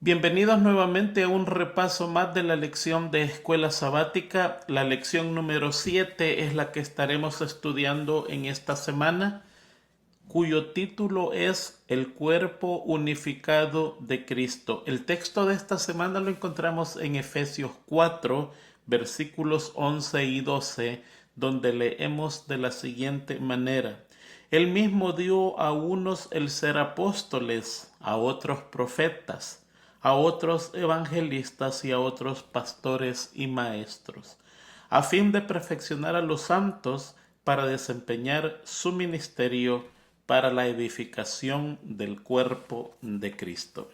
Bienvenidos nuevamente a un repaso más de la lección de Escuela Sabática. La lección número 7 es la que estaremos estudiando en esta semana, cuyo título es El cuerpo unificado de Cristo. El texto de esta semana lo encontramos en Efesios 4, versículos 11 y 12, donde leemos de la siguiente manera: Él mismo dio a unos el ser apóstoles, a otros profetas, a otros evangelistas y a otros pastores y maestros, a fin de perfeccionar a los santos para desempeñar su ministerio para la edificación del cuerpo de Cristo.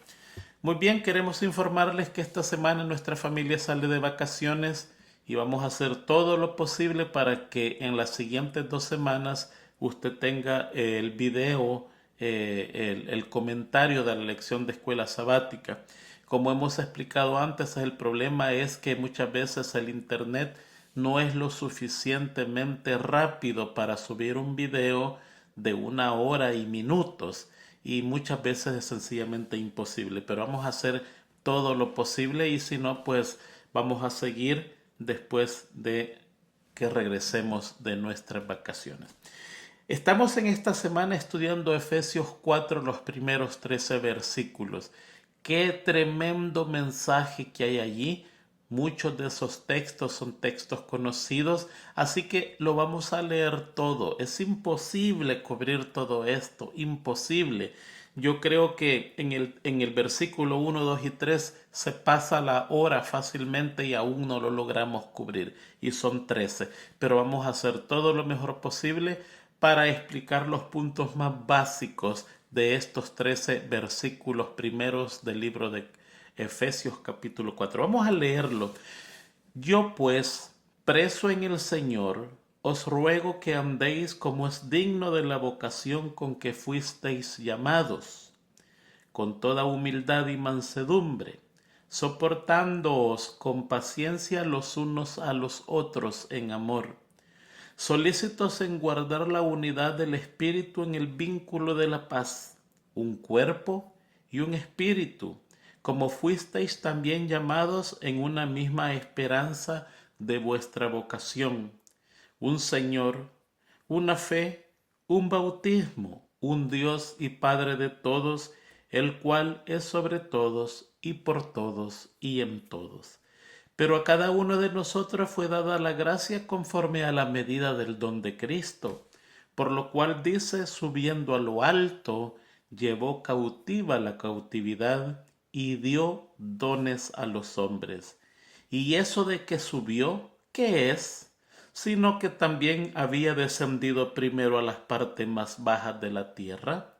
Muy bien, queremos informarles que esta semana nuestra familia sale de vacaciones y vamos a hacer todo lo posible para que en las siguientes 2 semanas usted tenga el video, el comentario de la lección de escuela sabática. Como hemos explicado antes, el problema es que muchas veces el internet no es lo suficientemente rápido para subir un video de 1 hora y minutos, y muchas veces es sencillamente imposible, pero vamos a hacer todo lo posible, y si no, pues vamos a seguir después de que regresemos de nuestras vacaciones. Estamos en esta semana estudiando Efesios 4, los primeros 13 versículos. Qué tremendo mensaje que hay allí. Muchos de esos textos son textos conocidos, así que lo vamos a leer todo. Es imposible cubrir todo esto, imposible. Yo creo que en el versículo 1, 2 y 3 se pasa la hora fácilmente y aún no lo logramos cubrir. Y son 13. Pero vamos a hacer todo lo mejor posible para explicar los puntos más básicos de estos 13 versículos primeros del libro de Efesios capítulo 4. Vamos a leerlo. Yo pues, preso en el Señor, os ruego que andéis como es digno de la vocación con que fuisteis llamados, con toda humildad y mansedumbre, soportándoos con paciencia los unos a los otros en amor, solícitos en guardar la unidad del Espíritu en el vínculo de la paz, un cuerpo y un espíritu, como fuisteis también llamados en una misma esperanza de vuestra vocación, un Señor, una fe, un bautismo, un Dios y Padre de todos, el cual es sobre todos y por todos y en todos. Pero a cada uno de nosotros fue dada la gracia conforme a la medida del don de Cristo, por lo cual dice: subiendo a lo alto, llevó cautiva la cautividad y dio dones a los hombres. Y eso de que subió, ¿qué es? Sino que también había descendido primero a las partes más bajas de la tierra.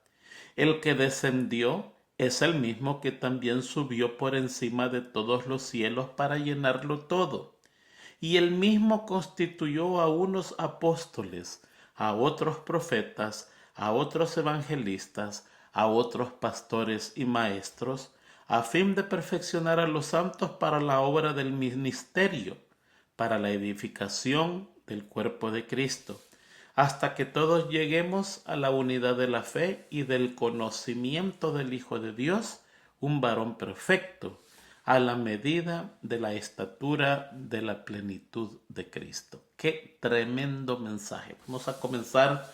El que descendió es el mismo que también subió por encima de todos los cielos para llenarlo todo. Y él mismo constituyó a unos apóstoles, a otros profetas, a otros evangelistas, a otros pastores y maestros, a fin de perfeccionar a los santos para la obra del ministerio, para la edificación del cuerpo de Cristo, hasta que todos lleguemos a la unidad de la fe y del conocimiento del Hijo de Dios, un varón perfecto, a la medida de la estatura de la plenitud de Cristo. Qué tremendo mensaje. Vamos a comenzar,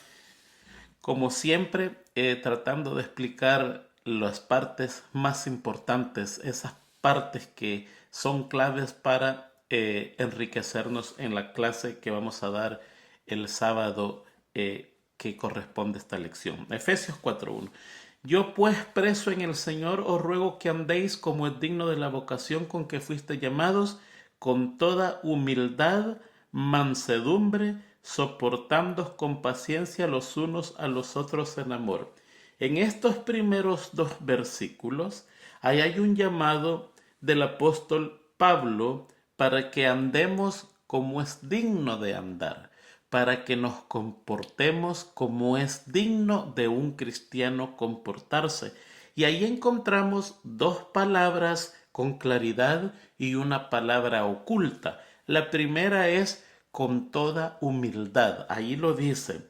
como siempre, tratando de explicar las partes más importantes, esas partes que son claves para enriquecernos en la clase que vamos a dar el sábado que corresponde a esta lección. Efesios 4:1. Yo pues, preso en el Señor, os ruego que andéis como es digno de la vocación con que fuiste llamados, con toda humildad, mansedumbre, soportándoos con paciencia los unos a los otros en amor. En estos primeros 2 versículos, ahí hay un llamado del apóstol Pablo para que andemos como es digno de andar, para que nos comportemos como es digno de un cristiano comportarse. Y ahí encontramos 2 palabras con claridad y una palabra oculta. La primera es con toda humildad, ahí lo dice.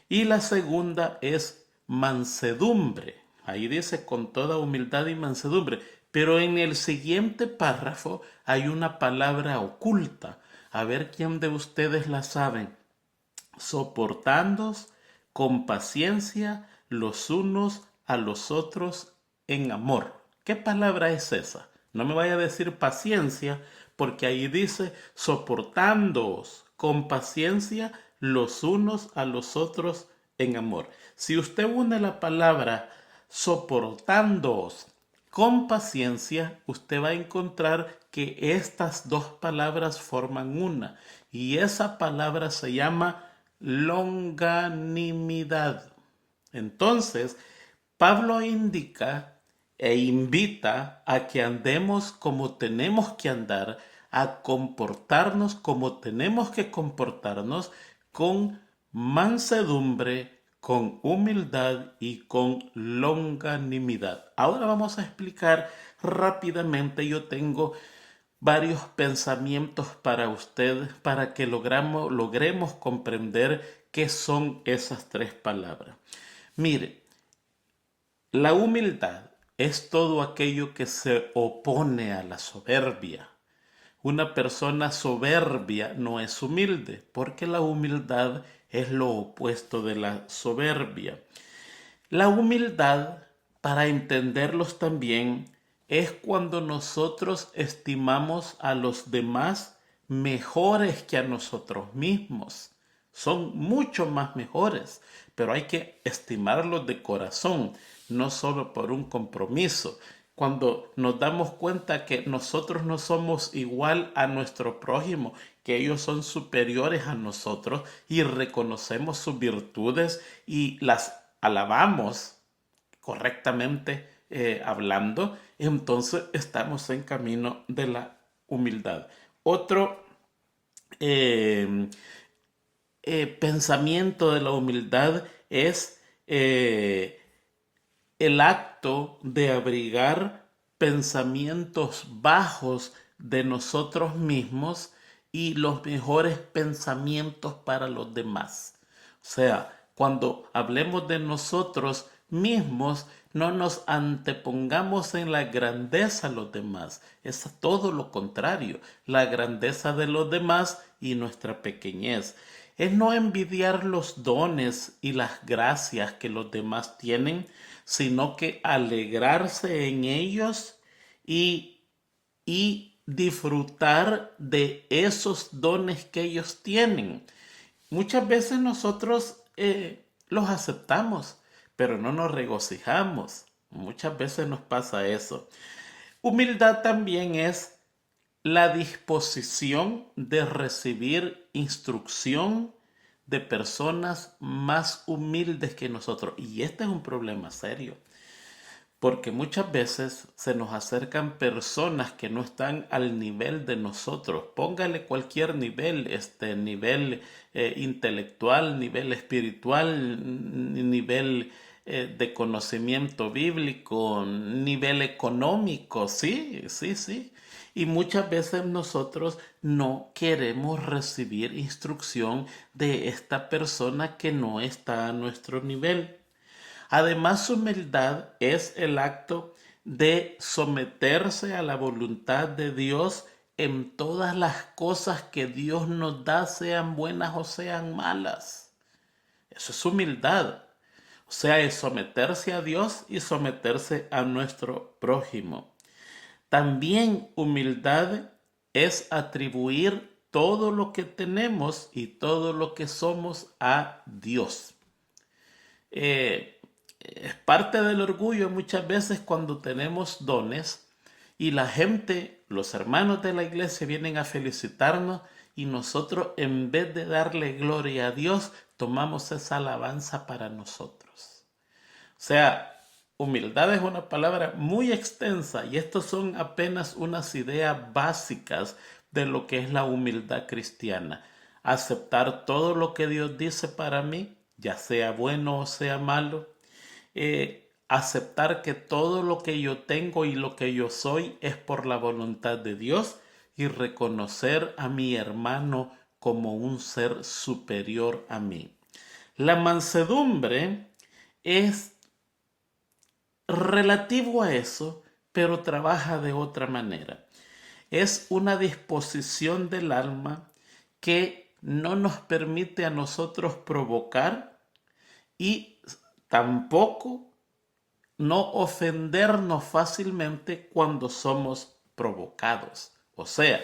Y la segunda es mansedumbre. Ahí dice con toda humildad y mansedumbre. Pero en el siguiente párrafo hay una palabra oculta. A ver quién de ustedes la saben. Soportándoos con paciencia los unos a los otros en amor. ¿Qué palabra es esa? No me vaya a decir paciencia, porque ahí dice soportándoos con paciencia los unos a los otros en amor. Si usted une la palabra soportándoos con paciencia, usted va a encontrar que estas dos palabras forman una, y esa palabra se llama longanimidad. Entonces, Pablo indica e invita a que andemos como tenemos que andar, a comportarnos como tenemos que comportarnos, con mansedumbre, con humildad y con longanimidad. Ahora vamos a explicar rápidamente. Yo tengo varios pensamientos para usted para que logremos comprender qué son esas tres palabras. Mire, la humildad es todo aquello que se opone a la soberbia. Una persona soberbia no es humilde, porque la humildad es lo opuesto de la soberbia. La humildad, para entenderlos también, es cuando nosotros estimamos a los demás mejores que a nosotros mismos. Son mucho más mejores, pero hay que estimarlos de corazón, no solo por un compromiso. Cuando nos damos cuenta que nosotros no somos igual a nuestro prójimo, que ellos son superiores a nosotros, y reconocemos sus virtudes y las alabamos correctamente hablando, entonces estamos en camino de la humildad. Otro eh, pensamiento de la humildad es el acto de abrigar pensamientos bajos de nosotros mismos y los mejores pensamientos para los demás. O sea, cuando hablemos de nosotros mismos, no nos antepongamos en la grandeza de los demás. Es todo lo contrario, la grandeza de los demás y nuestra pequeñez. Es no envidiar los dones y las gracias que los demás tienen, sino que alegrarse en ellos y, y disfrutar de esos dones que ellos tienen. Muchas veces nosotros los aceptamos, pero no nos regocijamos. Muchas veces nos pasa eso. Humildad también es la disposición de recibir instrucción de personas más humildes que nosotros. Y este es un problema serio, porque muchas veces se nos acercan personas que no están al nivel de nosotros. Póngale cualquier nivel, nivel intelectual, nivel espiritual, nivel de conocimiento bíblico, nivel económico, sí, sí, sí. Y muchas veces nosotros no queremos recibir instrucción de esta persona que no está a nuestro nivel. Además, humildad es el acto de someterse a la voluntad de Dios en todas las cosas que Dios nos da, sean buenas o sean malas. Eso es humildad. O sea, es someterse a Dios y someterse a nuestro prójimo. También humildad es atribuir todo lo que tenemos y todo lo que somos a Dios. Es parte del orgullo muchas veces cuando tenemos dones y la gente, los hermanos de la iglesia vienen a felicitarnos, y nosotros, en vez de darle gloria a Dios, tomamos esa alabanza para nosotros. O sea, humildad es una palabra muy extensa, y estos son apenas unas ideas básicas de lo que es la humildad cristiana. Aceptar todo lo que Dios dice para mí, ya sea bueno o sea malo. Aceptar que todo lo que yo tengo y lo que yo soy es por la voluntad de Dios, y reconocer a mi hermano como un ser superior a mí. La mansedumbre es relativo a eso, pero trabaja de otra manera. Es una disposición del alma que no nos permite a nosotros provocar y tampoco no ofendernos fácilmente cuando somos provocados. O sea,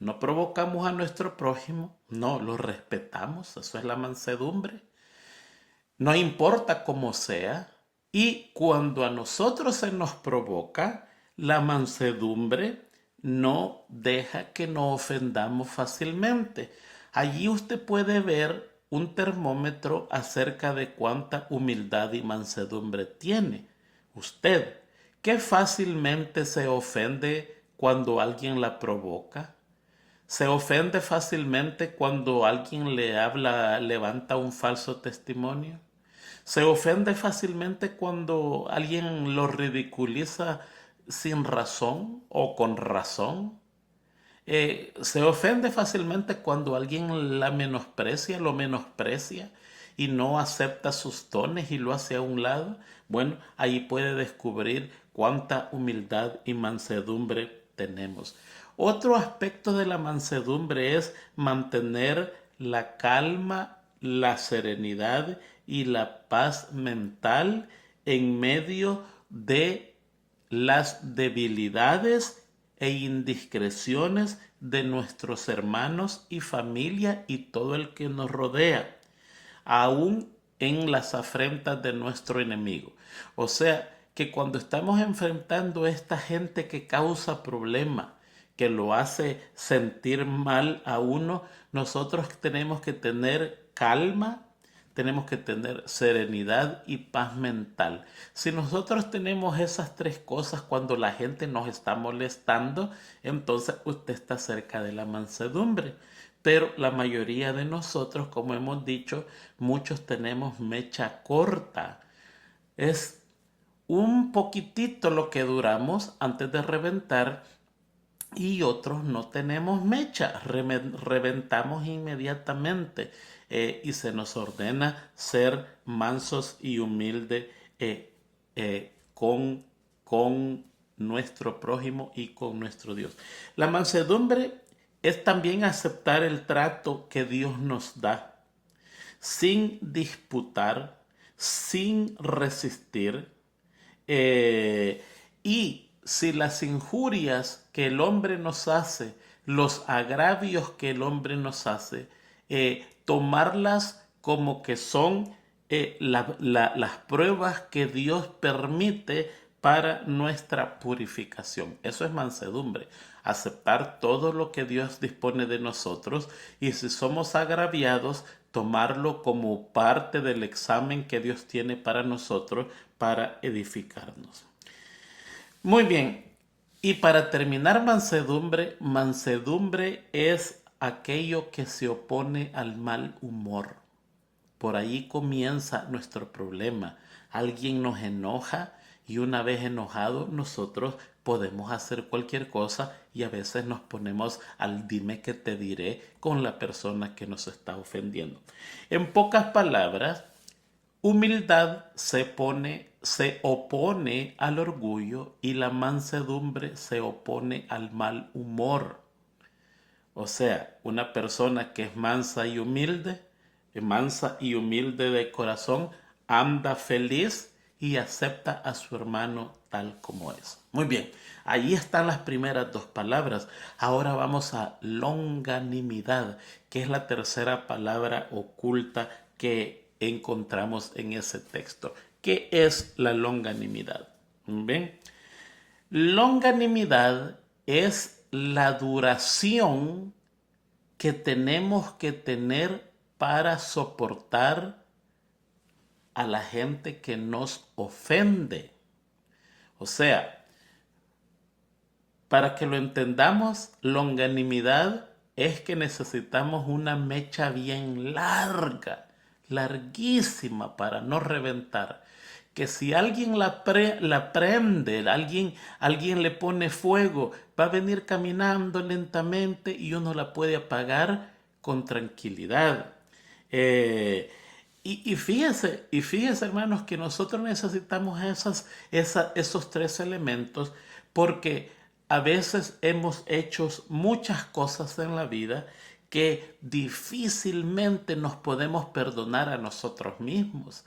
no provocamos a nuestro prójimo, no, lo respetamos, eso es la mansedumbre. No importa cómo sea. Y cuando a nosotros se nos provoca, la mansedumbre no deja que nos ofendamos fácilmente. Allí usted puede ver un termómetro acerca de cuánta humildad y mansedumbre tiene. Usted, que fácilmente se ofende cuando alguien la provoca. Se ofende fácilmente cuando alguien le habla, levanta un falso testimonio. Se ofende fácilmente cuando alguien lo ridiculiza sin razón o con razón. Se ofende fácilmente cuando alguien la menosprecia, lo menosprecia y no acepta sus dones y lo hace a un lado. Bueno, ahí puede descubrir cuánta humildad y mansedumbre tenemos. Otro aspecto de la mansedumbre es mantener la calma, la serenidad y la paz mental en medio de las debilidades e indiscreciones de nuestros hermanos y familia y todo el que nos rodea, aún en las afrentas de nuestro enemigo. O sea, que cuando estamos enfrentando a esta gente que causa problema, que lo hace sentir mal a uno, nosotros tenemos que tener calma, tenemos que tener serenidad y paz mental. Si nosotros tenemos esas tres cosas cuando la gente nos está molestando, entonces usted está cerca de la mansedumbre. Pero la mayoría de nosotros, como hemos dicho, muchos tenemos mecha corta. Es un poquitito lo que duramos antes de reventar y otros no tenemos mecha, reventamos inmediatamente y se nos ordena ser mansos y humildes con nuestro prójimo y con nuestro Dios. La mansedumbre es también aceptar el trato que Dios nos da sin disputar, sin resistir, eh, y si las injurias que el hombre nos hace, los agravios que el hombre nos hace, tomarlas como que son las pruebas que Dios permite para nuestra purificación. Eso es mansedumbre, aceptar todo lo que Dios dispone de nosotros y si somos agraviados, tomarlo como parte del examen que Dios tiene para nosotros para edificarnos. Muy bien, y para terminar mansedumbre, mansedumbre es aquello que se opone al mal humor. Por ahí comienza nuestro problema. Alguien nos enoja y una vez enojado nosotros podemos hacer cualquier cosa y a veces nos ponemos al dime que te diré con la persona que nos está ofendiendo. En pocas palabras, humildad se opone al orgullo y la mansedumbre se opone al mal humor. O sea, una persona que es mansa y humilde de corazón, anda feliz y acepta a su hermano tal como es. Muy bien, ahí están las primeras dos palabras. Ahora vamos a longanimidad, que es la tercera palabra oculta que encontramos en ese texto. ¿Qué es la longanimidad? ¿Ven? Longanimidad es la duración que tenemos que tener para soportar a la gente que nos ofende. O sea, para que lo entendamos, longanimidad es que necesitamos una mecha bien larga, larguísima para no reventar. Que si alguien la prende, alguien le pone fuego, va a venir caminando lentamente y uno la puede apagar con tranquilidad. Y fíjese, hermanos, que nosotros necesitamos esos tres elementos porque a veces hemos hecho muchas cosas en la vida que difícilmente nos podemos perdonar a nosotros mismos.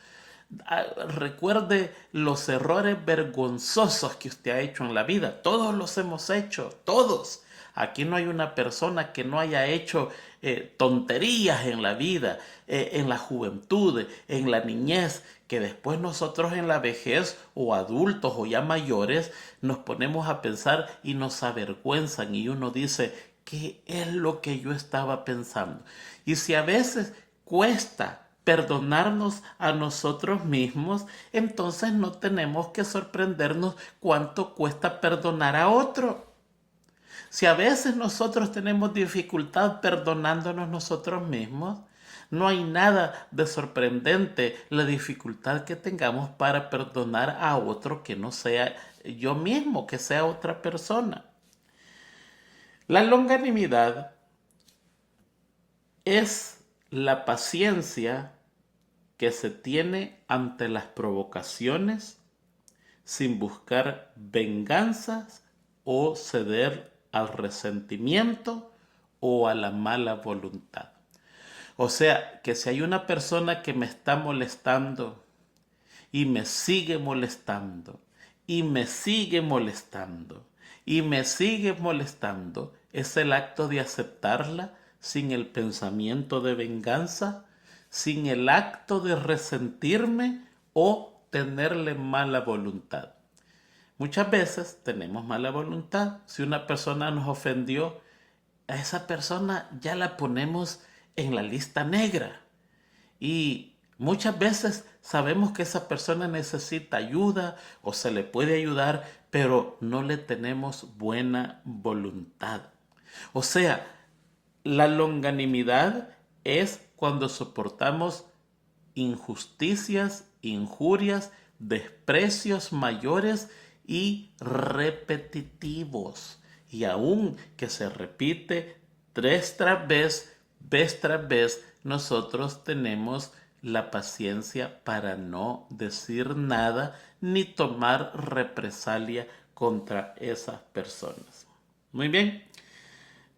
Recuerde los errores vergonzosos que usted ha hecho en la vida. Todos los hemos hecho, todos. Aquí no hay una persona que no haya hecho tonterías en la vida, en la juventud, en la niñez, que después nosotros en la vejez o adultos o ya mayores nos ponemos a pensar y nos avergüenzan y uno dice, ¿qué es lo que yo estaba pensando? Y si a veces cuesta perdonarnos a nosotros mismos, entonces no tenemos que sorprendernos cuánto cuesta perdonar a otro. Si a veces nosotros tenemos dificultad perdonándonos nosotros mismos, no hay nada de sorprendente la dificultad que tengamos para perdonar a otro que no sea yo mismo, que sea otra persona. La longanimidad es la paciencia que se tiene ante las provocaciones sin buscar venganzas o ceder al resentimiento o a la mala voluntad. O sea, que si hay una persona que me está molestando y me sigue molestando y me sigue molestando y me sigue molestando, es el acto de aceptarla sin el pensamiento de venganza, sin el acto de resentirme o tenerle mala voluntad. Muchas veces tenemos mala voluntad. Si una persona nos ofendió, a esa persona ya la ponemos en la lista negra. Y muchas veces sabemos que esa persona necesita ayuda o se le puede ayudar, pero no le tenemos buena voluntad. O sea, la longanimidad es cuando soportamos injusticias, injurias, desprecios mayores y repetitivos. Y aun que se repite vez tras vez, nosotros tenemos la paciencia para no decir nada ni tomar represalia contra esas personas. Muy bien,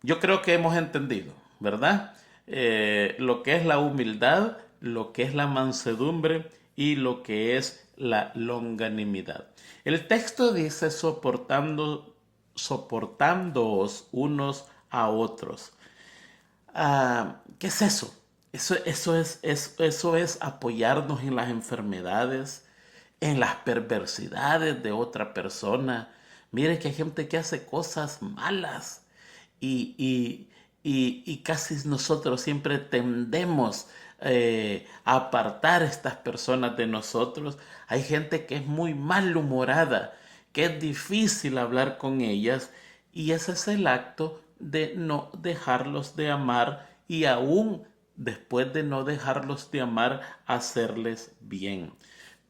yo creo que hemos entendido, ¿verdad? Lo que es la humildad, lo que es la mansedumbre y lo que es la longanimidad. El texto dice soportándoos unos a otros. ¿Qué es eso? Eso es apoyarnos en las enfermedades, en las perversidades de otra persona. Mire que hay gente que hace cosas malas y, y, y casi nosotros siempre tendemos a apartar a estas personas de nosotros. Hay gente que es muy malhumorada, que es difícil hablar con ellas y ese es el acto de no dejarlos de amar y aún después de no dejarlos de amar, hacerles bien,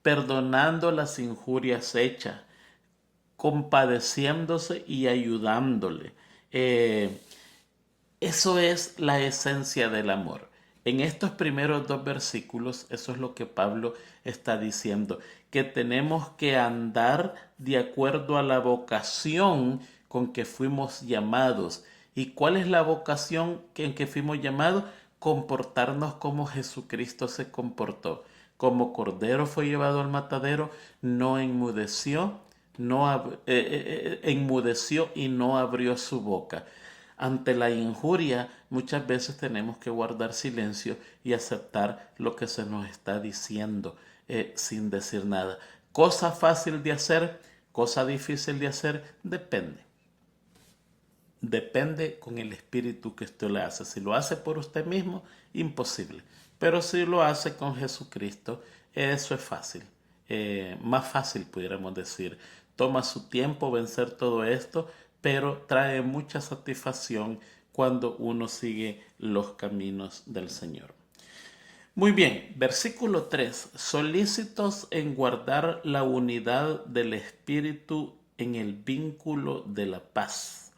perdonando las injurias hechas, compadeciéndose y ayudándole. Eso es la esencia del amor. En estos primeros dos versículos, eso es lo que Pablo está diciendo, que tenemos que andar de acuerdo a la vocación con que fuimos llamados. ¿Y cuál es la vocación en que fuimos llamados? Comportarnos como Jesucristo se comportó. Como cordero fue llevado al matadero, no enmudeció, enmudeció y no abrió su boca. Ante la injuria muchas veces tenemos que guardar silencio y aceptar lo que se nos está diciendo sin decir nada. Cosa fácil de hacer, cosa difícil de hacer, depende. Depende con el espíritu que usted le hace. Si lo hace por usted mismo, imposible. Pero si lo hace con Jesucristo, eso es fácil. Más fácil pudiéramos decir. Toma su tiempo vencer todo esto, pero trae mucha satisfacción cuando uno sigue los caminos del Señor. Muy bien, versículo 3. Solícitos en guardar la unidad del Espíritu en el vínculo de la paz.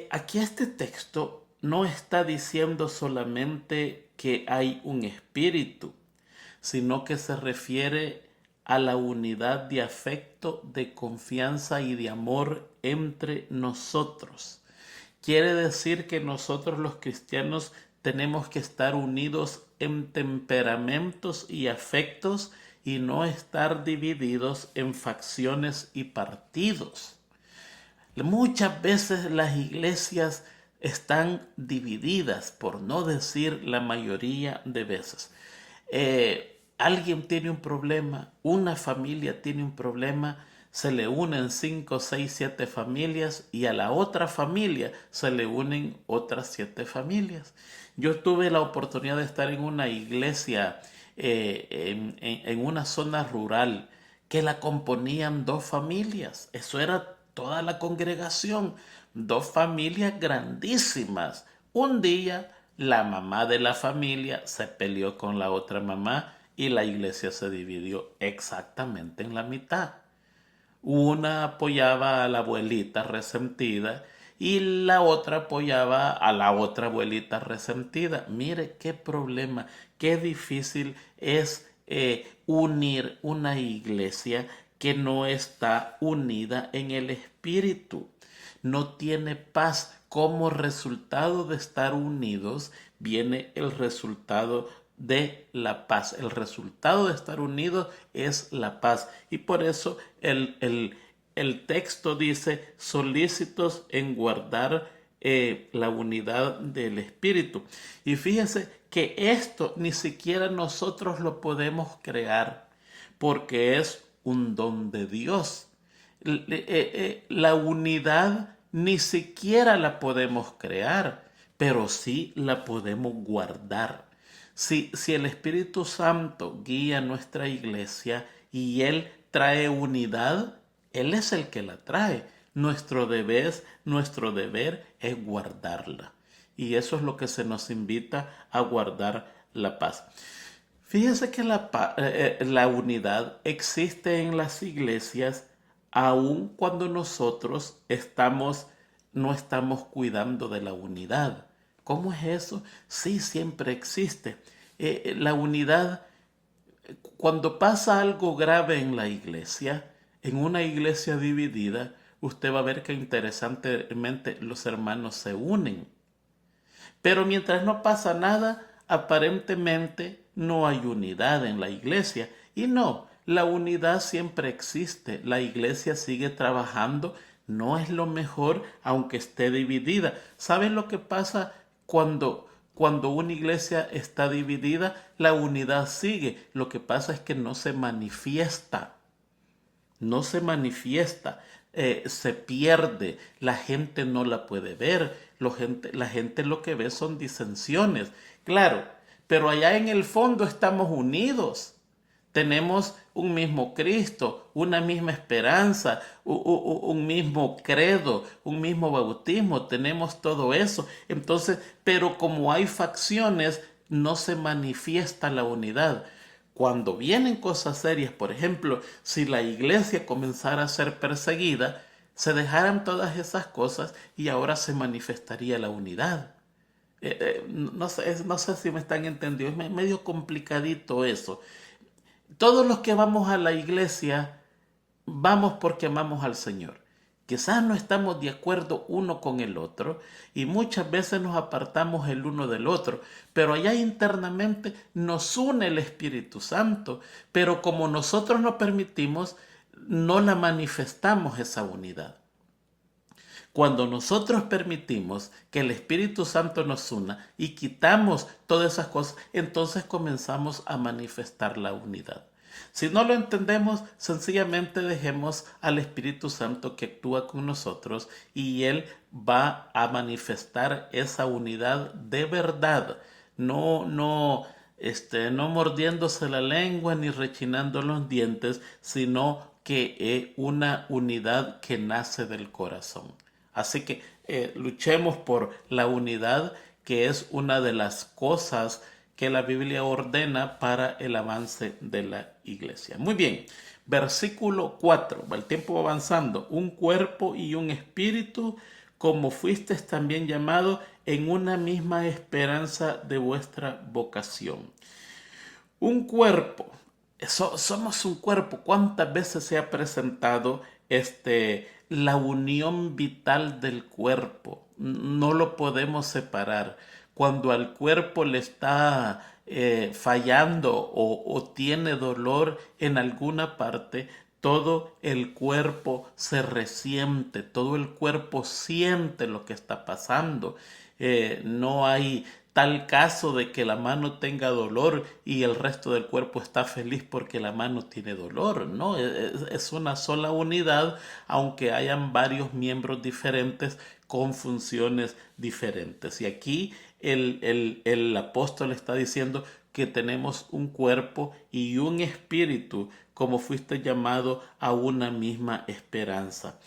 Aquí este texto no está diciendo solamente que hay un espíritu, sino que se refiere a la unidad de afecto, de confianza y de amor entre nosotros. Quiere decir que nosotros los cristianos tenemos que estar unidos en temperamentos y afectos y no estar divididos en facciones y partidos. Muchas veces las iglesias están divididas, por no decir la mayoría de veces. Alguien tiene un problema, una familia tiene un problema, se le unen 5, 6, 7 familias y a la otra familia se le unen otras 7 familias. Yo tuve la oportunidad de estar en una iglesia en una zona rural que la componían 2 familias. Eso era toda la congregación, 2 familias grandísimas. Un día la mamá de la familia se peleó con la otra mamá y la iglesia se dividió exactamente en la mitad. Una apoyaba a la abuelita resentida y la otra apoyaba a la otra abuelita resentida. Mire qué problema, qué difícil es unir una iglesia que no está unida en el espíritu. No tiene paz. Como resultado de estar unidos viene el resultado de la paz. El resultado de estar unidos es la paz. Y por eso el texto dice solícitos en guardar la unidad del espíritu. Y fíjense que esto ni siquiera nosotros lo podemos crear porque es un don de Dios. La unidad ni siquiera la podemos crear, pero sí la podemos guardar. Si el Espíritu Santo guía nuestra iglesia y Él trae unidad, Él es el que la trae. Nuestro deber es guardarla. Y eso es lo que se nos invita a guardar la paz. Fíjese que la unidad existe en las iglesias aun cuando nosotros no estamos cuidando de la unidad. ¿Cómo es eso? Sí, siempre existe. La unidad, cuando pasa algo grave en la iglesia, en una iglesia dividida, usted va a ver que interesantemente los hermanos se unen. Pero mientras no pasa nada, aparentemente no hay unidad en la iglesia. Y no, la unidad siempre existe. La iglesia sigue trabajando. No es lo mejor aunque esté dividida. ¿Saben lo que pasa cuando una iglesia está dividida? La unidad sigue. Lo que pasa es que no se manifiesta. No se manifiesta, se pierde, la gente no la puede ver, la gente lo que ve son disensiones, claro, pero allá en el fondo estamos unidos, tenemos un mismo Cristo, una misma esperanza, un mismo credo, un mismo bautismo, tenemos todo eso, entonces, pero como hay facciones, no se manifiesta la unidad. Cuando vienen cosas serias, por ejemplo, si la iglesia comenzara a ser perseguida, se dejaran todas esas cosas y ahora se manifestaría la unidad. No sé si me están entendiendo, es medio complicadito eso. Todos los que vamos a la iglesia, vamos porque amamos al Señor. Quizás no estamos de acuerdo uno con el otro y muchas veces nos apartamos el uno del otro, pero allá internamente nos une el Espíritu Santo, pero como nosotros no permitimos, no la manifestamos esa unidad. Cuando nosotros permitimos que el Espíritu Santo nos una y quitamos todas esas cosas, entonces comenzamos a manifestar la unidad. Si no lo entendemos, sencillamente dejemos al Espíritu Santo que actúa con nosotros y Él va a manifestar esa unidad de verdad. No mordiéndose la lengua ni rechinando los dientes, sino que es una unidad que nace del corazón. Así que luchemos por la unidad, que es una de las cosas que la Biblia ordena para el avance de la iglesia. Muy bien, versículo 4, el tiempo va avanzando. Un cuerpo y un espíritu, como fuisteis también llamados en una misma esperanza de vuestra vocación. Un cuerpo, somos un cuerpo. ¿Cuántas veces se ha presentado la unión vital del cuerpo? No lo podemos separar. Cuando al cuerpo le está fallando o tiene dolor en alguna parte, todo el cuerpo se resiente, todo el cuerpo siente lo que está pasando. No hay tal caso de que la mano tenga dolor y el resto del cuerpo está feliz porque la mano tiene dolor, ¿no? Es una sola unidad, aunque hayan varios miembros diferentes con funciones diferentes. Y aquí el apóstol está diciendo que tenemos un cuerpo y un espíritu, como fuiste llamado a una misma esperanza.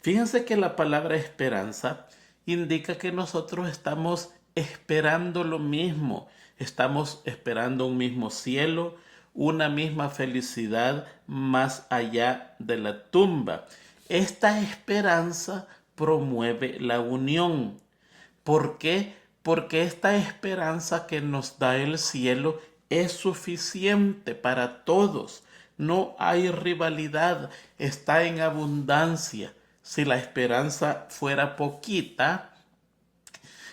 Fíjense que la palabra esperanza indica que nosotros estamos esperando lo mismo, estamos esperando un mismo cielo, una misma felicidad más allá de la tumba. Esta esperanza promueve la unión. ¿Por qué? Porque esta esperanza que nos da el cielo es suficiente para todos. No hay rivalidad, está en abundancia. Si la esperanza fuera poquita,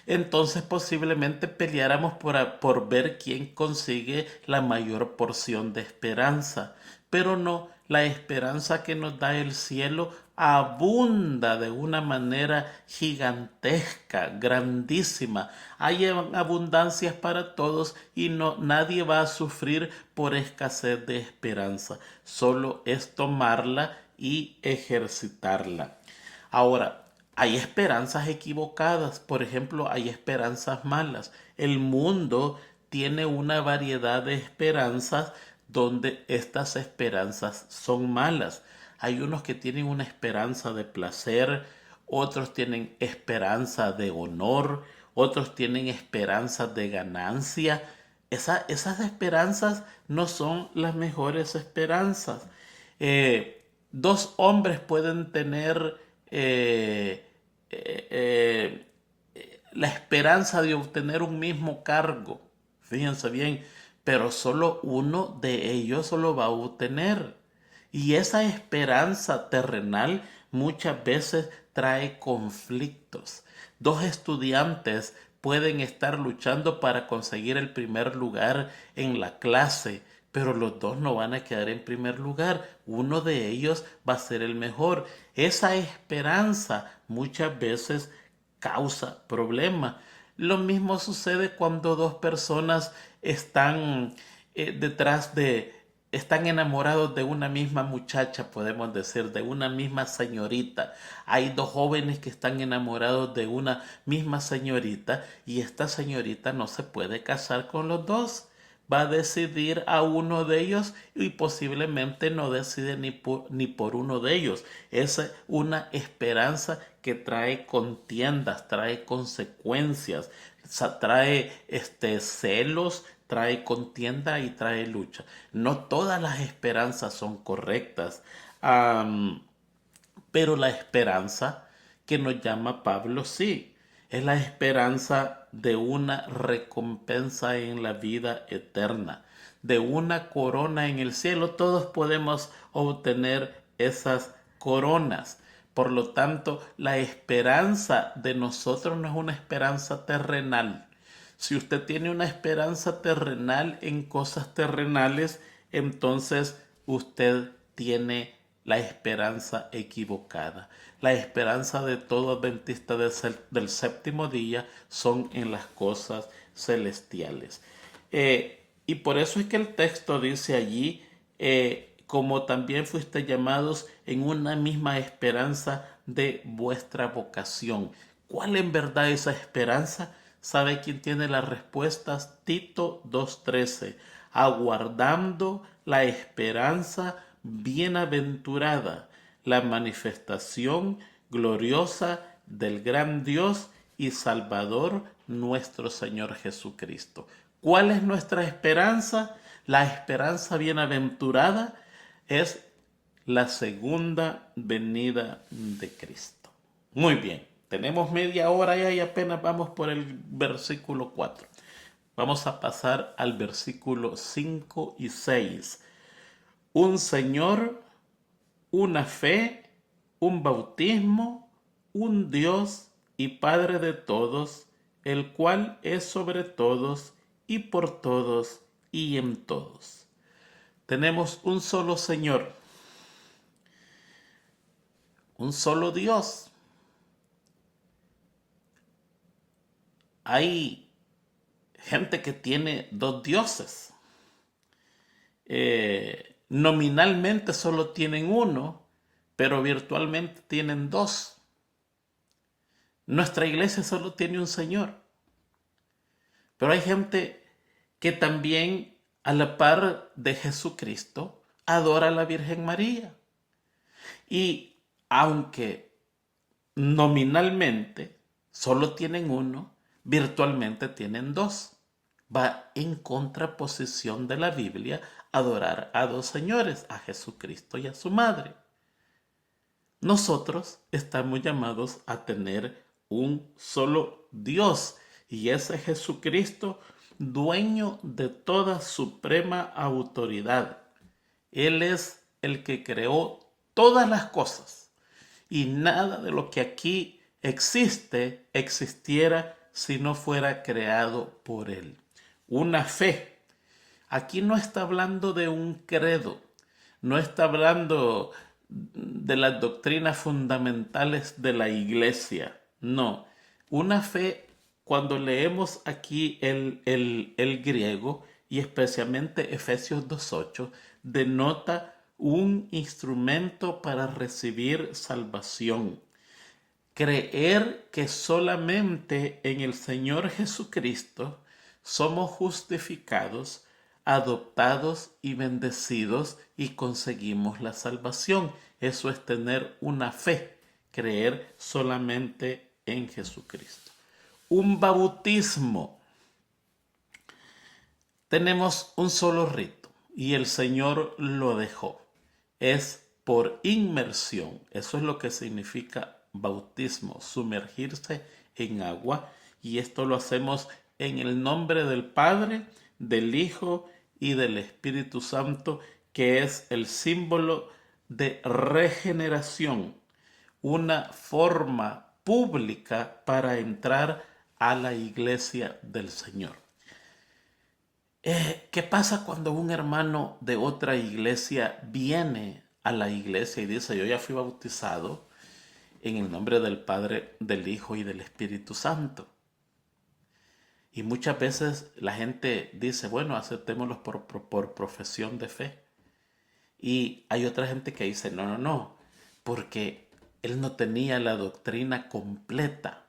entonces posiblemente peleáramos por ver quién consigue la mayor porción de esperanza. Pero no, la esperanza que nos da el cielo abunda de una manera gigantesca, grandísima. Hay abundancias para todos y nadie va a sufrir por escasez de esperanza. Solo es tomarla y ejercitarla. Ahora, hay esperanzas equivocadas, por ejemplo, hay esperanzas malas. El mundo tiene una variedad de esperanzas donde estas esperanzas son malas. Hay unos que tienen una esperanza de placer, otros tienen esperanza de honor, otros tienen esperanza de ganancia. Esas esperanzas no son las mejores esperanzas. Dos hombres pueden tener la esperanza de obtener un mismo cargo, fíjense bien, pero solo uno de ellos lo va a obtener. Y esa esperanza terrenal muchas veces trae conflictos. Dos estudiantes pueden estar luchando para conseguir el primer lugar en la clase, pero los dos no van a quedar en primer lugar. Uno de ellos va a ser el mejor. Esa esperanza muchas veces causa problemas. Lo mismo sucede cuando dos personas están detrás de, están enamorados de una misma muchacha, podemos decir, de una misma señorita. Hay dos jóvenes que están enamorados de una misma señorita y esta señorita no se puede casar con los dos. Va a decidir a uno de ellos y posiblemente no decide ni por uno de ellos. Es una esperanza que trae contiendas, trae consecuencias, trae celos, trae contienda y trae lucha. No todas las esperanzas son correctas, pero la esperanza que nos llama Pablo sí. Es la esperanza de una recompensa en la vida eterna, de una corona en el cielo. Todos podemos obtener esas coronas. Por lo tanto, la esperanza de nosotros no es una esperanza terrenal. Si usted tiene una esperanza terrenal en cosas terrenales, entonces usted tiene la esperanza equivocada. La esperanza de todo adventista del séptimo día son en las cosas celestiales. Y por eso es que el texto dice allí, como también fuiste llamados en una misma esperanza de vuestra vocación. ¿Cuál en verdad es esa esperanza? ¿Sabe quién tiene las respuestas? Tito 2:13. Aguardando la esperanza bienaventurada, la manifestación gloriosa del gran Dios y Salvador nuestro Señor Jesucristo. ¿Cuál es nuestra esperanza? La esperanza bienaventurada es la segunda venida de Cristo. Muy bien. tenemos media hora ya y apenas vamos por el versículo 4. Vamos a pasar al versículo 5 y 6. Un Señor, una fe, un bautismo, un Dios y Padre de todos, el cual es sobre todos y por todos y en todos. Tenemos un solo Señor, un solo Dios. Hay gente que tiene dos dioses. Nominalmente solo tienen uno, pero virtualmente tienen dos. Nuestra iglesia solo tiene un Señor. Pero hay gente que también, a la par de Jesucristo, adora a la Virgen María. Y aunque nominalmente solo tienen uno, virtualmente tienen dos. Va en contraposición de la Biblia adorar a dos señores, a Jesucristo y a su madre. Nosotros estamos llamados a tener un solo Dios, y ese Jesucristo, dueño de toda suprema autoridad. Él es el que creó todas las cosas, y nada de lo que aquí existe existiera si no fuera creado por Él. Una fe. Aquí no está hablando de un credo, no está hablando de las doctrinas fundamentales de la iglesia, no. Una fe, cuando leemos aquí el griego y especialmente Efesios 2:8, denota un instrumento para recibir salvación. Creer que solamente en el Señor Jesucristo somos justificados, adoptados y bendecidos y conseguimos la salvación. Eso es tener una fe, creer solamente en Jesucristo. Un bautismo. Tenemos un solo rito y el Señor lo dejó. Es por inmersión. Eso es lo que significa bautismo, sumergirse en agua, y esto lo hacemos en el nombre del Padre, del Hijo y del Espíritu Santo, que es el símbolo de regeneración, una forma pública para entrar a la iglesia del Señor. ¿Qué pasa cuando un hermano de otra iglesia viene a la iglesia y dice: yo ya fui bautizado en el nombre del Padre, del Hijo y del Espíritu Santo? Y muchas veces la gente dice: bueno, aceptémoslos por profesión de fe. Y hay otra gente que dice: no, porque él no tenía la doctrina completa.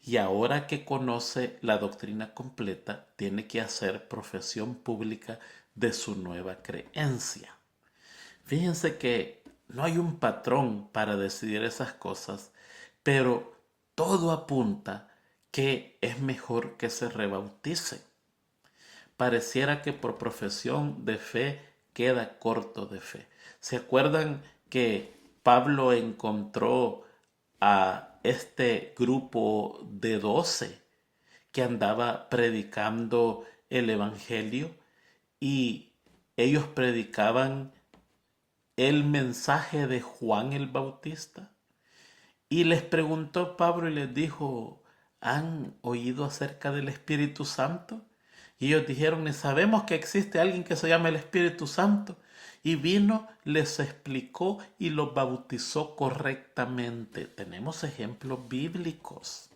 Y ahora que conoce la doctrina completa, tiene que hacer profesión pública de su nueva creencia. Fíjense que no hay un patrón para decidir esas cosas, pero todo apunta que es mejor que se rebautice. Pareciera que por profesión de fe queda corto de fe. ¿Se acuerdan que Pablo encontró a este grupo de 12 que andaba predicando el Evangelio, y ellos predicaban el mensaje de Juan el Bautista? Y les preguntó Pablo y les dijo: ¿han oído acerca del Espíritu Santo? Y ellos dijeron: y sabemos que existe alguien que se llama el Espíritu Santo. Y vino, les explicó y los bautizó correctamente. Tenemos ejemplos bíblicos.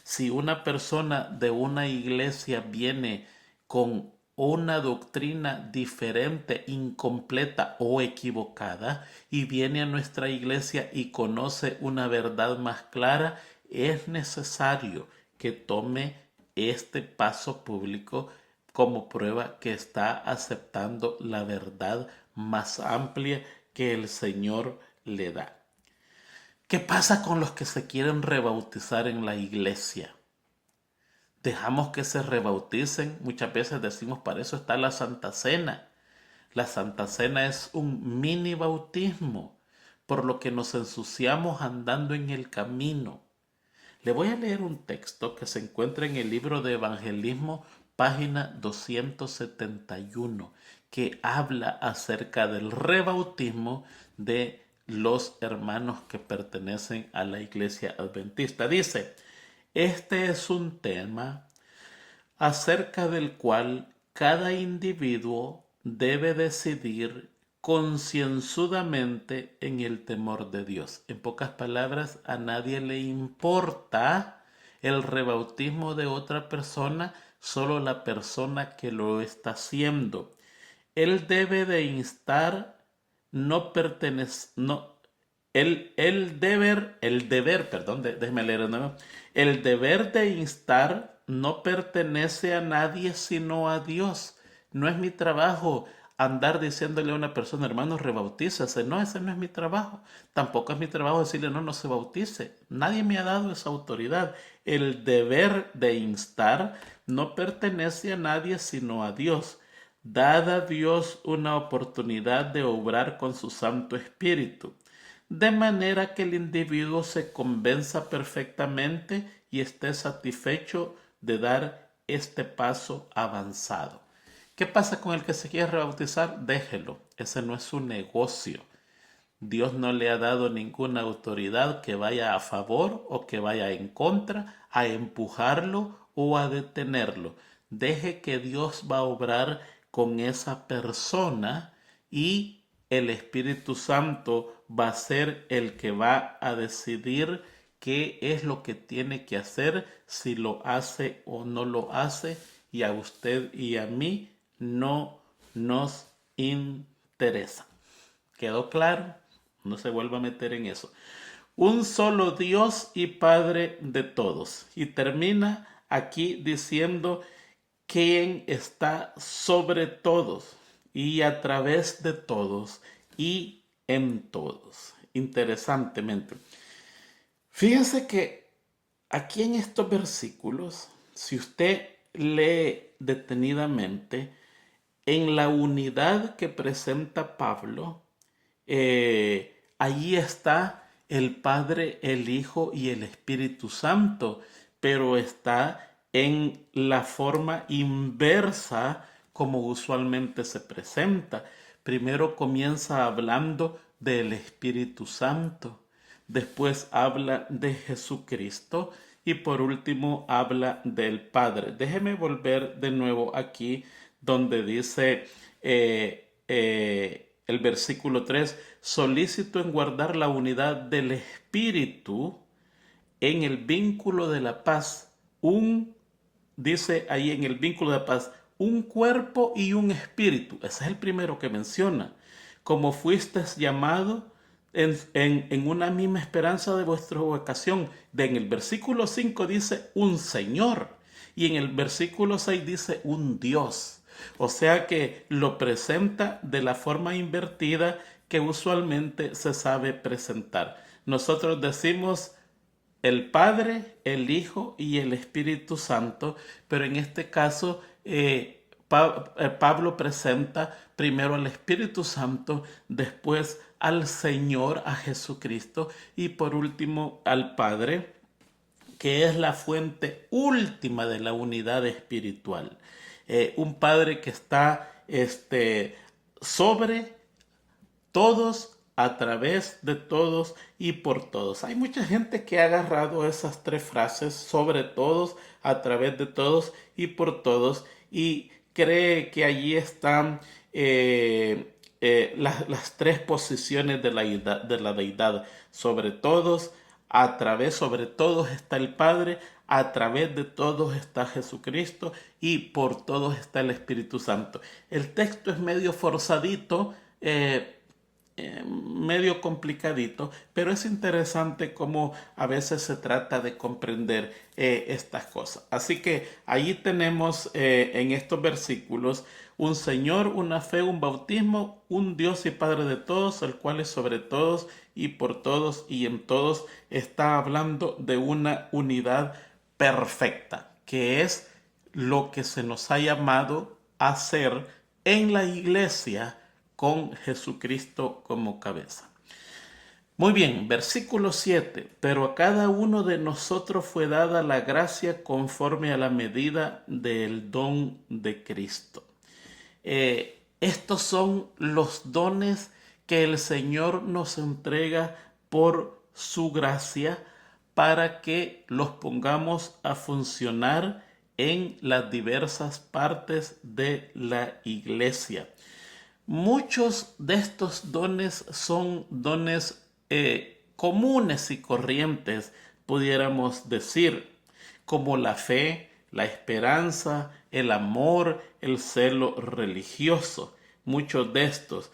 Si una persona de una iglesia viene con una doctrina diferente, incompleta o equivocada, y viene a nuestra iglesia y conoce una verdad más clara, es necesario que tome este paso público como prueba que está aceptando la verdad más amplia que el Señor le da. ¿Qué pasa con los que se quieren rebautizar en la iglesia? Dejamos que se rebauticen. Muchas veces decimos: para eso está la Santa Cena. La Santa Cena es un mini bautismo, por lo que nos ensuciamos andando en el camino. Le voy a leer un texto que se encuentra en el libro de Evangelismo, página 271, que habla acerca del rebautismo de los hermanos que pertenecen a la iglesia adventista. Dice: este es un tema acerca del cual cada individuo debe decidir concienzudamente en el temor de Dios. En pocas palabras, a nadie le importa el rebautismo de otra persona, solo la persona que lo está haciendo. Él debe de instar, no pertenece, no, déjeme leer de nuevo. El deber de instar no pertenece a nadie sino a Dios. No es mi trabajo andar diciéndole a una persona: hermano, rebautícese. No, ese no es mi trabajo. Tampoco es mi trabajo decirle: no, no se bautice. Nadie me ha dado esa autoridad. El deber de instar no pertenece a nadie sino a Dios. Dad a Dios una oportunidad de obrar con su Santo Espíritu, de manera que el individuo se convenza perfectamente y esté satisfecho de dar este paso avanzado. ¿Qué pasa con el que se quiere rebautizar? Déjelo, ese no es su negocio. Dios no le ha dado ninguna autoridad que vaya a favor o que vaya en contra, a empujarlo o a detenerlo. Deje que Dios va a obrar con esa persona y el Espíritu Santo va a ser el que va a decidir qué es lo que tiene que hacer, si lo hace o no lo hace, y a usted y a mí no nos interesa. ¿Quedó claro? No se vuelva a meter en eso. Un solo Dios y Padre de todos. Y termina aquí diciendo quién está sobre todos y a través de todos y en todos. Interesantemente. Fíjense que aquí en estos versículos, si usted lee detenidamente, en la unidad que presenta Pablo, allí está el Padre, el Hijo y el Espíritu Santo, pero está en la forma inversa como usualmente se presenta. Primero comienza hablando del Espíritu Santo, después habla de Jesucristo y por último habla del Padre. Déjeme volver de nuevo aquí donde dice el versículo 3: solícito en guardar la unidad del Espíritu en el vínculo de la paz. Dice ahí en el vínculo de la paz, un cuerpo y un espíritu. Ese es el primero que menciona. Como fuisteis llamado en una misma esperanza de vuestra vocación. En el versículo 5 dice un Señor. Y en el versículo 6 dice un Dios. O sea que lo presenta de la forma invertida que usualmente se sabe presentar. Nosotros decimos el Padre, el Hijo y el Espíritu Santo, pero en este caso Pablo presenta primero al Espíritu Santo, después al Señor, a Jesucristo, y por último al Padre, que es la fuente última de la unidad espiritual. Un Padre que está sobre todos, a través de todos y por todos. Hay mucha gente que ha agarrado esas tres frases: sobre todos, a través de todos y por todos, y cree que allí están las tres posiciones de la deidad. Sobre todos, a través, sobre todos está el Padre, a través de todos está Jesucristo y por todos está el Espíritu Santo. El texto es medio forzadito, medio complicadito, pero es interesante cómo a veces se trata de comprender estas cosas. Así que allí tenemos en estos versículos un Señor, una fe, un bautismo, un Dios y Padre de todos, el cual es sobre todos y por todos y en todos. Está hablando de una unidad perfecta, que es lo que se nos ha llamado a hacer en la iglesia con Jesucristo como cabeza. Muy bien, versículo 7. Pero a cada uno de nosotros fue dada la gracia conforme a la medida del don de Cristo. Estos son los dones que el Señor nos entrega por su gracia para que los pongamos a funcionar en las diversas partes de la iglesia. Muchos de estos dones son dones comunes y corrientes, pudiéramos decir, como la fe, la esperanza, el amor, el celo religioso. Muchos de estos.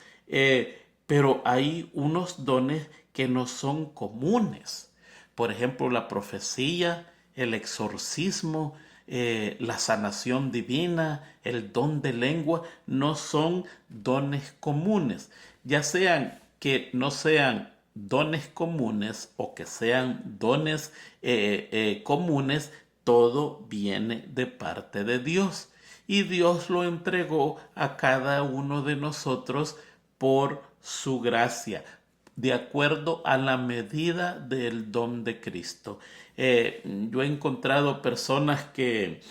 Pero hay unos dones que no son comunes. Por ejemplo, la profecía, el exorcismo, la sanación divina, el don de lengua, no son dones comunes. Ya sean que no sean dones comunes o que sean dones comunes, todo viene de parte de Dios. Y Dios lo entregó a cada uno de nosotros por su gracia, de acuerdo a la medida del don de Cristo. Yo he encontrado personas que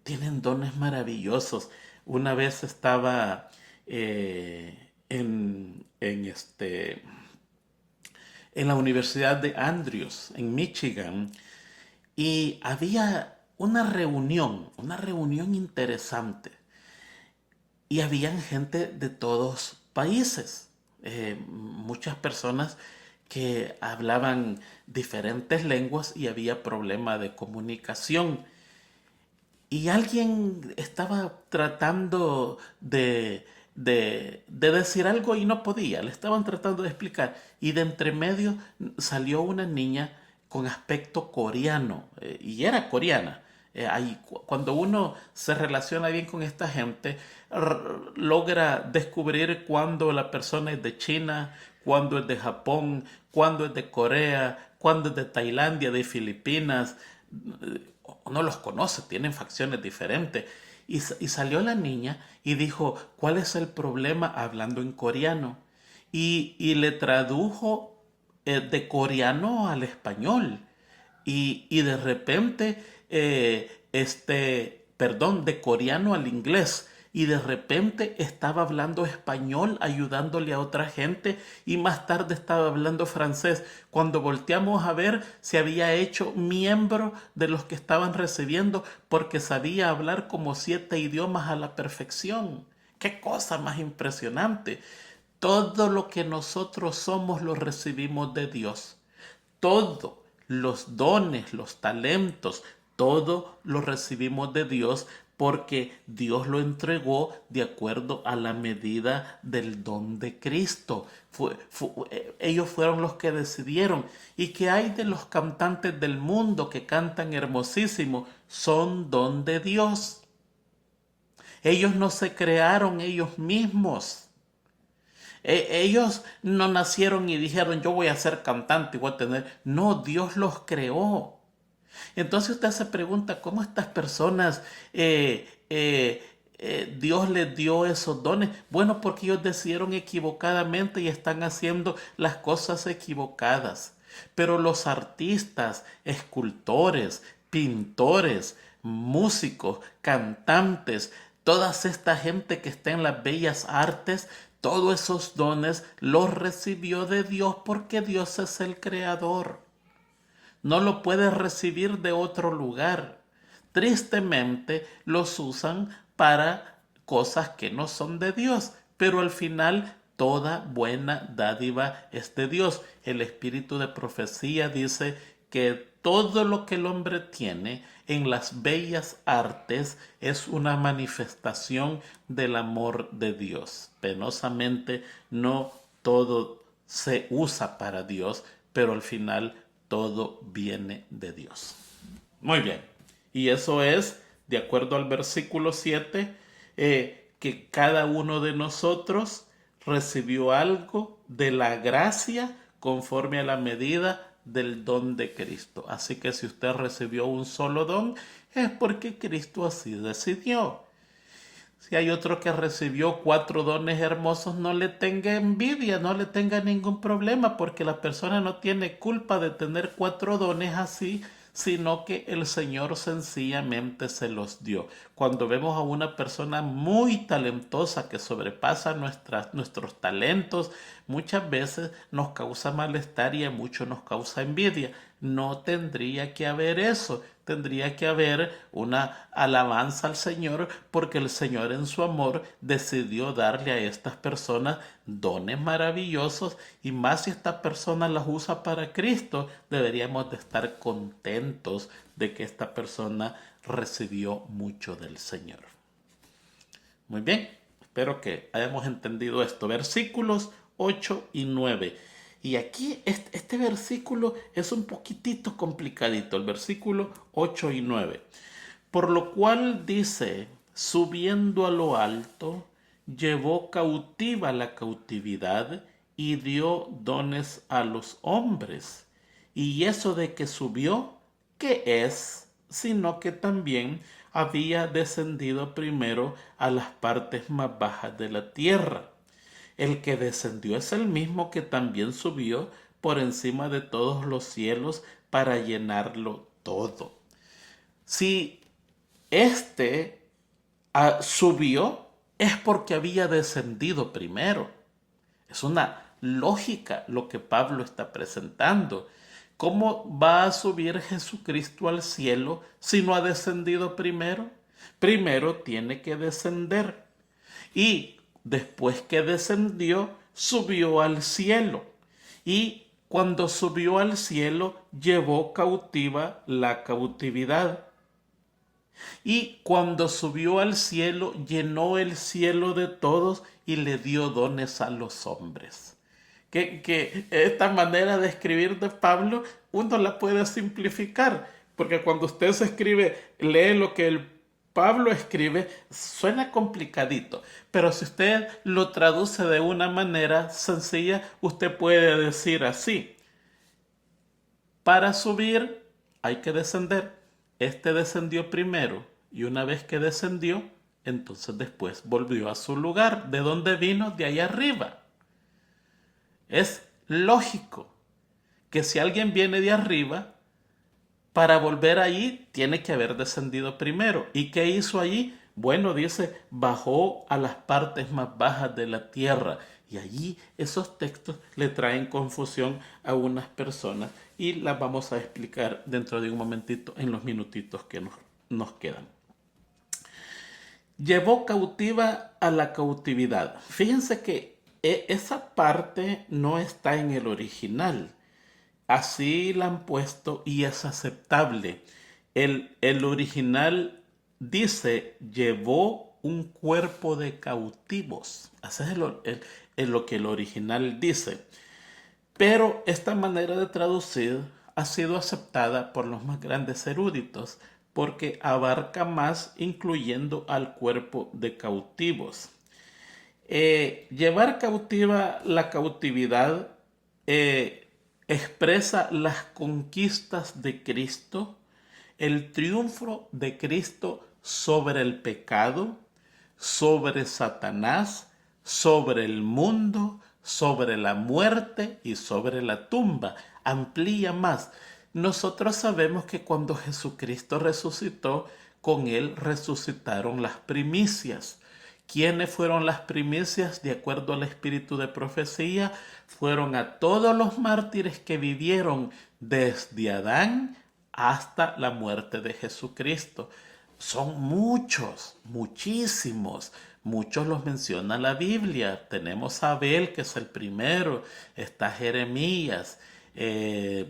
tienen dones maravillosos. Una vez estaba en la Universidad de Andrews, en Michigan, y había una reunión interesante. Y habían gente de todos países, muchas personas que hablaban diferentes lenguas y había problema de comunicación. Y alguien estaba tratando de decir algo y no podía, le estaban tratando de explicar. Y de entre medio salió una niña con aspecto coreano, y era coreana. Cuando uno se relaciona bien con esta gente, logra descubrir cuándo la persona es de China, cuándo es de Japón, cuándo es de Corea, cuándo es de Tailandia, de Filipinas. No los conoce, tienen facciones diferentes. Y salió la niña y dijo, ¿cuál es el problema? Hablando en coreano. Y le tradujo de coreano al español. Y de repente, perdón, de coreano al inglés. Y de repente estaba hablando español, ayudándole a otra gente, y más tarde estaba hablando francés. Cuando volteamos a ver, se había hecho miembro de los que estaban recibiendo porque sabía hablar como 7 idiomas a la perfección. ¡Qué cosa más impresionante! Todo lo que nosotros somos lo recibimos de Dios. Todo, los dones, los talentos, todo lo recibimos de Dios porque Dios lo entregó de acuerdo a la medida del don de Cristo. Ellos fueron los que decidieron. ¿Y qué hay de los cantantes del mundo que cantan hermosísimo? Son don de Dios. Ellos no se crearon ellos mismos. Ellos no nacieron y dijeron yo voy a ser cantante y voy a tener. No, Dios los creó. Entonces usted se pregunta cómo estas personas Dios les dio esos dones. Bueno, porque ellos decidieron equivocadamente y están haciendo las cosas equivocadas. Pero los artistas, escultores, pintores, músicos, cantantes, toda esta gente que está en las bellas artes, todos esos dones los recibió de Dios porque Dios es el creador. No lo puedes recibir de otro lugar. Tristemente los usan para cosas que no son de Dios, pero al final toda buena dádiva es de Dios. El espíritu de profecía dice que todo lo que el hombre tiene en las bellas artes es una manifestación del amor de Dios. Penosamente no todo se usa para Dios, pero al final todo viene de Dios. Muy bien. Y eso es, de acuerdo al versículo 7, que cada uno de nosotros recibió algo de la gracia conforme a la medida del don de Cristo. Así que si usted recibió un solo don, es porque Cristo así decidió. Si hay otro que recibió 4 dones hermosos, no le tenga envidia, no le tenga ningún problema, porque la persona no tiene culpa de tener 4 dones así, sino que el Señor sencillamente se los dio. Cuando vemos a una persona muy talentosa que sobrepasa nuestros talentos, muchas veces nos causa malestar y a muchos nos causa envidia. No tendría que haber eso. Tendría que haber una alabanza al Señor, porque el Señor en su amor decidió darle a estas personas dones maravillosos, y más si esta persona las usa para Cristo, deberíamos de estar contentos de que esta persona recibió mucho del Señor. Muy bien, espero que hayamos entendido esto. Versículos 8 y 9. Y aquí este versículo es un poquitito complicadito, el versículo 8 y 9. Por lo cual dice, subiendo a lo alto, llevó cautiva la cautividad y dio dones a los hombres. Y eso de que subió, ¿qué es? Sino que también había descendido primero a las partes más bajas de la tierra. El que descendió es el mismo que también subió por encima de todos los cielos para llenarlo todo. Si este subió, es porque había descendido primero. Es una lógica lo que Pablo está presentando. ¿Cómo va a subir Jesucristo al cielo si no ha descendido primero? Primero tiene que descender. Y después que descendió, subió al cielo. Y cuando subió al cielo, llevó cautiva la cautividad. Y cuando subió al cielo, llenó el cielo de todos y le dio dones a los hombres. Que esta manera de escribir de Pablo, uno la puede simplificar, porque cuando usted se escribe, lee lo que el Pablo escribe, suena complicadito, pero si usted lo traduce de una manera sencilla, usted puede decir así: para subir hay que descender. Este descendió primero, y una vez que descendió, entonces después volvió a su lugar. ¿De dónde vino? De ahí arriba. Es lógico que si alguien viene de arriba, para volver allí tiene que haber descendido primero. ¿Y qué hizo allí? Bueno, dice, bajó a las partes más bajas de la tierra. Y allí esos textos le traen confusión a unas personas, y las vamos a explicar dentro de un momentito, en los minutitos que nos quedan. Llevó cautiva a la cautividad. Fíjense que esa parte no está en el original. Así la han puesto y es aceptable. El original dice, llevó un cuerpo de cautivos. Así es lo que el original dice. Pero esta manera de traducir ha sido aceptada por los más grandes eruditos, porque abarca más, incluyendo al cuerpo de cautivos. Llevar cautiva la cautividad expresa las conquistas de Cristo, el triunfo de Cristo sobre el pecado, sobre Satanás, sobre el mundo, sobre la muerte y sobre la tumba. Amplía más. Nosotros sabemos que cuando Jesucristo resucitó, con él resucitaron las primicias. ¿Quiénes fueron las primicias? De acuerdo al espíritu de profecía, fueron a todos los mártires que vivieron desde Adán hasta la muerte de Jesucristo. Son muchos, muchísimos. Muchos los menciona la Biblia. Tenemos a Abel, que es el primero. Está Jeremías.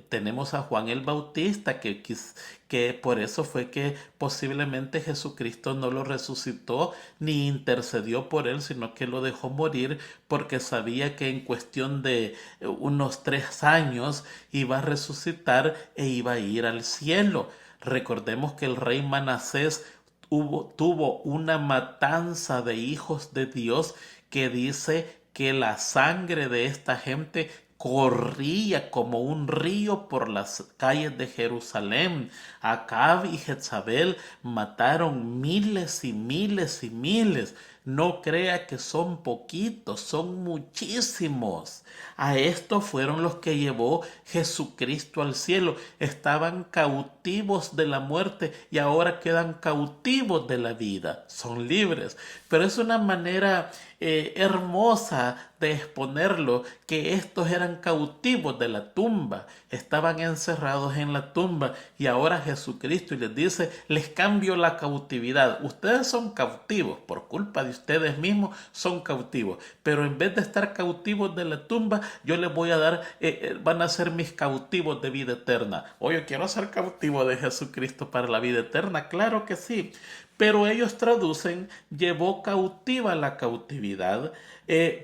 Tenemos a Juan el Bautista, que por eso fue que posiblemente Jesucristo no lo resucitó ni intercedió por él, sino que lo dejó morir, porque sabía que en cuestión de unos 3 años iba a resucitar e iba a ir al cielo. Recordemos que el rey Manasés tuvo una matanza de hijos de Dios, que dice que la sangre de esta gente corría como un río por las calles de Jerusalén. Acab y Jezabel mataron miles y miles y miles. No crea que son poquitos, son muchísimos. A estos fueron los que llevó Jesucristo al cielo. Estaban cautivos de la muerte y ahora quedan cautivos de la vida. Son libres. Pero es una manera hermosa de exponerlo, que estos eran cautivos de la tumba, estaban encerrados en la tumba y ahora Jesucristo les dice, les cambio la cautividad. Ustedes son cautivos, por culpa de ustedes mismos son cautivos, pero en vez de estar cautivos de la tumba, yo les voy a dar, van a ser mis cautivos de vida eterna. Oye, quiero ser cautivo de Jesucristo para la vida eterna, claro que sí. Pero ellos traducen, llevó cautiva la cautividad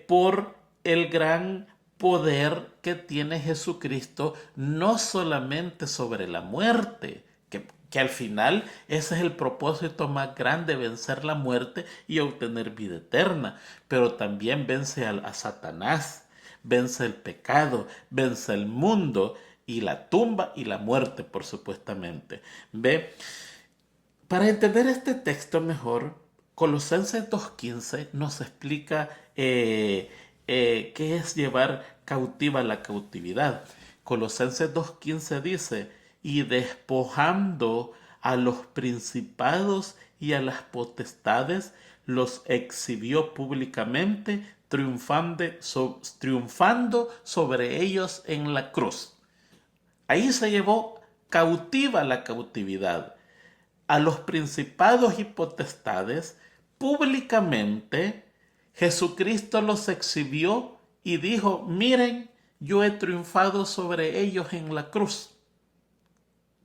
por el gran poder que tiene Jesucristo, no solamente sobre la muerte, que al final ese es el propósito más grande, vencer la muerte y obtener vida eterna, pero también vence a Satanás, vence el pecado, vence el mundo y la tumba y la muerte, por supuestamente. ¿Ve? Para entender este texto mejor, Colosenses 2.15 nos explica qué es llevar cautiva la cautividad. Colosenses 2.15 dice, y despojando a los principados y a las potestades, los exhibió públicamente, triunfando sobre ellos en la cruz. Ahí se llevó cautiva la cautividad. A los principados y potestades, públicamente, Jesucristo los exhibió y dijo, miren, yo he triunfado sobre ellos en la cruz.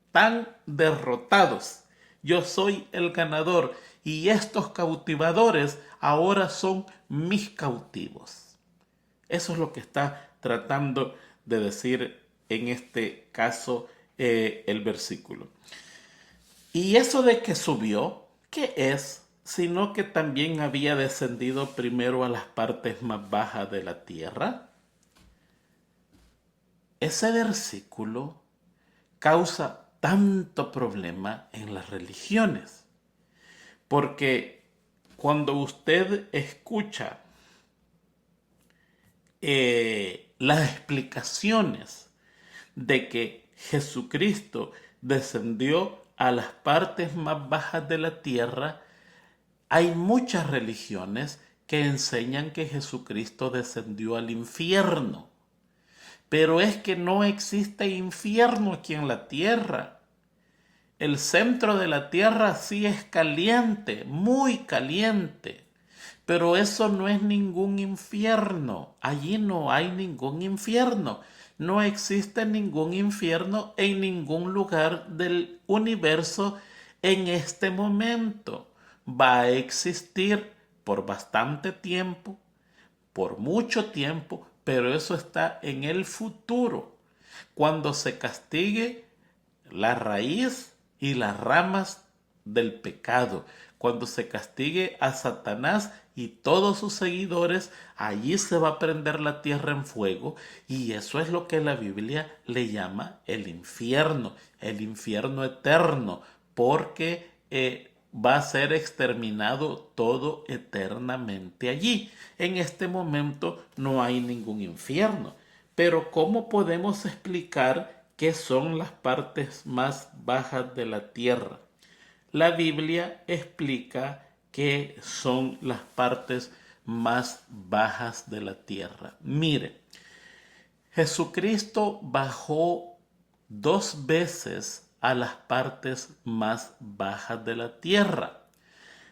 Están derrotados. Yo soy el ganador y estos cautivadores ahora son mis cautivos. Eso es lo que está tratando de decir en este caso el versículo. Y eso de que subió, ¿qué es? Sino que también había descendido primero a las partes más bajas de la tierra. Ese versículo causa tanto problema en las religiones, porque cuando usted escucha las explicaciones de que Jesucristo descendió a las partes más bajas de la tierra, hay muchas religiones que enseñan que Jesucristo descendió al infierno. Pero es que no existe infierno aquí en la tierra. El centro de la tierra sí es caliente, muy caliente. Pero eso no es ningún infierno. Allí no hay ningún infierno. No existe ningún infierno en ningún lugar del universo en este momento. Va a existir por bastante tiempo, por mucho tiempo, pero eso está en el futuro, cuando se castigue la raíz y las ramas del pecado, cuando se castigue a Satanás y todos sus seguidores, allí se va a prender la tierra en fuego, y eso es lo que la Biblia le llama el infierno eterno, porque va a ser exterminado todo eternamente allí. En este momento no hay ningún infierno, pero ¿cómo podemos explicar qué son las partes más bajas de la tierra? La Biblia explica qué son las partes más bajas de la tierra. Mire, Jesucristo bajó 2 veces a las partes más bajas de la tierra.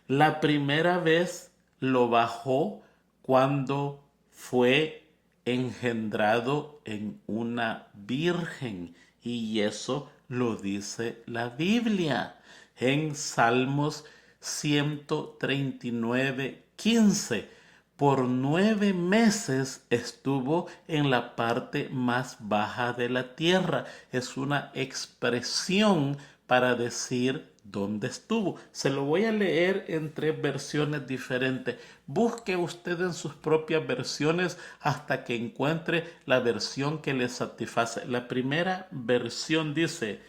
La primera vez lo bajó cuando fue engendrado en una virgen, y eso lo dice la Biblia en Salmos 139:15. Por 9 meses estuvo en la parte más baja de la tierra. Es una expresión para decir ¿Dónde estuvo? Se lo voy a leer en 3 versiones diferentes. Busque usted en sus propias versiones hasta que encuentre la versión que le satisface. La primera versión dice: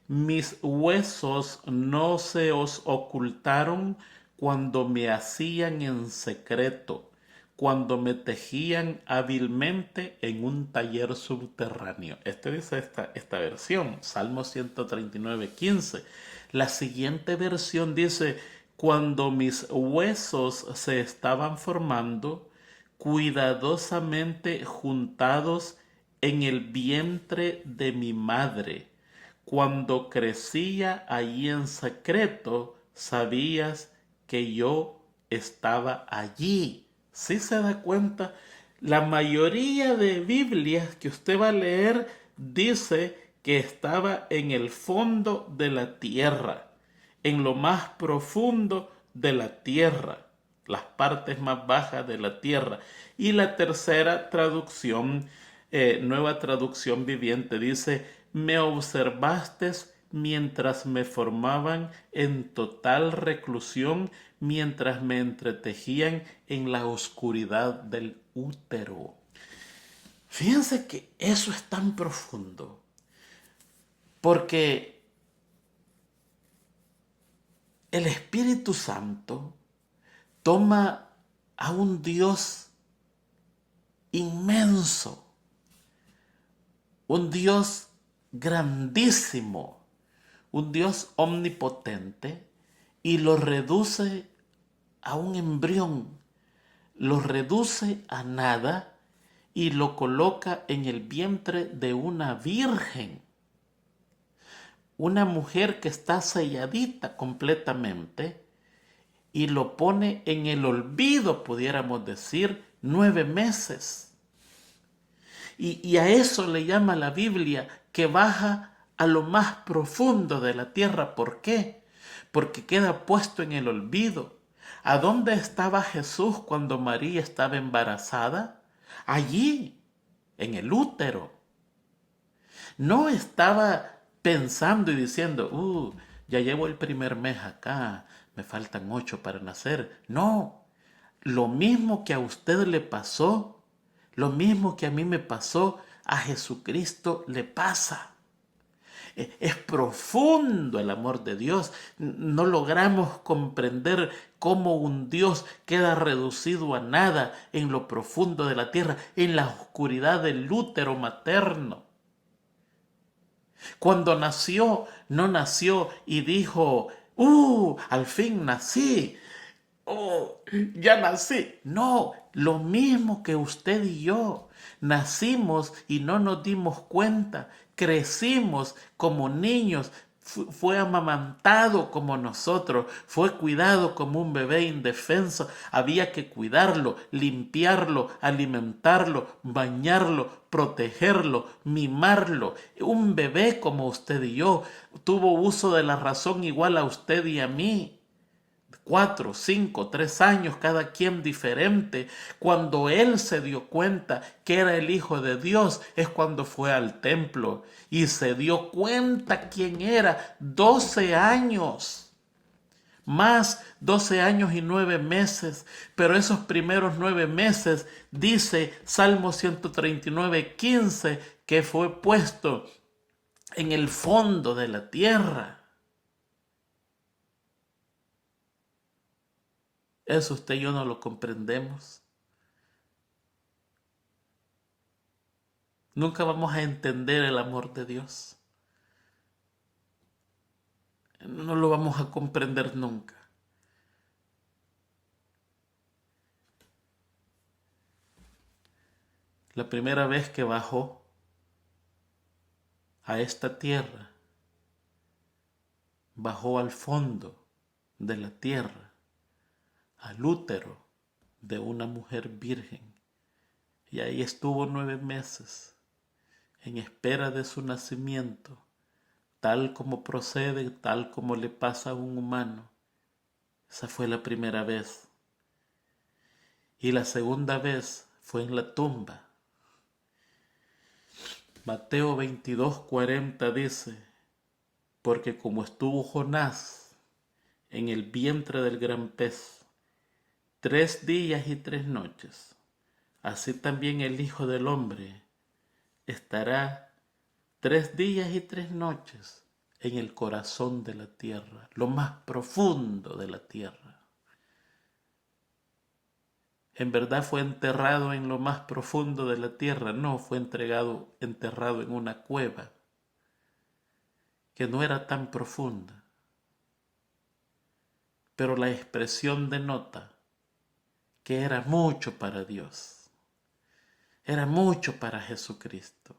mis huesos no se os ocultaron cuando me hacían en secreto, cuando me tejían hábilmente en un taller subterráneo. Este dice esta versión, Salmo 139:15. La siguiente versión dice: cuando mis huesos se estaban formando, cuidadosamente juntados en el vientre de mi madre. Cuando crecía allí en secreto, sabías que yo estaba allí. ¿Sí se da cuenta? La mayoría de Biblias que usted va a leer dice que estaba en el fondo de la tierra, en lo más profundo de la tierra, las partes más bajas de la tierra. Y la tercera traducción, nueva traducción viviente, dice: me observaste mientras me formaban en total reclusión, mientras me entretejían en la oscuridad del útero. Fíjense que eso es tan profundo, porque el Espíritu Santo toma a un Dios inmenso, un Dios grandísimo, un Dios omnipotente, y lo reduce a un embrión, lo reduce a nada y lo coloca en el vientre de una virgen, una mujer que está selladita completamente, y lo pone en el olvido, pudiéramos decir, 9 meses. Y a eso le llama la Biblia que baja a lo más profundo de la tierra. ¿Por qué? Porque queda puesto en el olvido. ¿A dónde estaba Jesús cuando María estaba embarazada? Allí, en el útero. No estaba pensando y diciendo: ya llevo el primer mes acá, me faltan 8 para nacer. No, lo mismo que a usted le pasó, lo mismo que a mí me pasó, a Jesucristo le pasa. Es profundo el amor de Dios. No logramos comprender cómo un Dios queda reducido a nada en lo profundo de la tierra, en la oscuridad del útero materno. Cuando nació, no nació y dijo: al fin nací. Ya nací. No, lo mismo que usted y yo. Nacimos y no nos dimos cuenta. Crecimos como niños. Fue amamantado como nosotros. Fue cuidado como un bebé indefenso. Había que cuidarlo, limpiarlo, alimentarlo, bañarlo, protegerlo, mimarlo. Un bebé como usted y yo tuvo uso de la razón igual a usted y a mí. 4, 5, 3 años, cada quien diferente. Cuando él se dio cuenta que era el Hijo de Dios, es cuando fue al templo y se dio cuenta quién era. 12 años, más 12 años y 9 meses. Pero esos primeros 9 meses, dice Salmo 139:15, que fue puesto en el fondo de la tierra. Eso usted y yo no lo comprendemos. Nunca vamos a entender el amor de Dios. No lo vamos a comprender nunca. La primera vez que bajó a esta tierra, bajó al fondo de la tierra, al útero de una mujer virgen. Y ahí estuvo 9 meses en espera de su nacimiento, tal como procede, tal como le pasa a un humano. Esa fue la primera vez. Y la segunda vez fue en la tumba. Mateo 22:40 dice: porque como estuvo Jonás en el vientre del gran pez 3 días y 3 noches, así también el Hijo del Hombre estará 3 días y 3 noches en el corazón de la tierra, lo más profundo de la tierra. ¿En verdad fue enterrado en lo más profundo de la tierra? No, fue enterrado en una cueva que no era tan profunda. Pero la expresión denota que era mucho para Dios, era mucho para Jesucristo.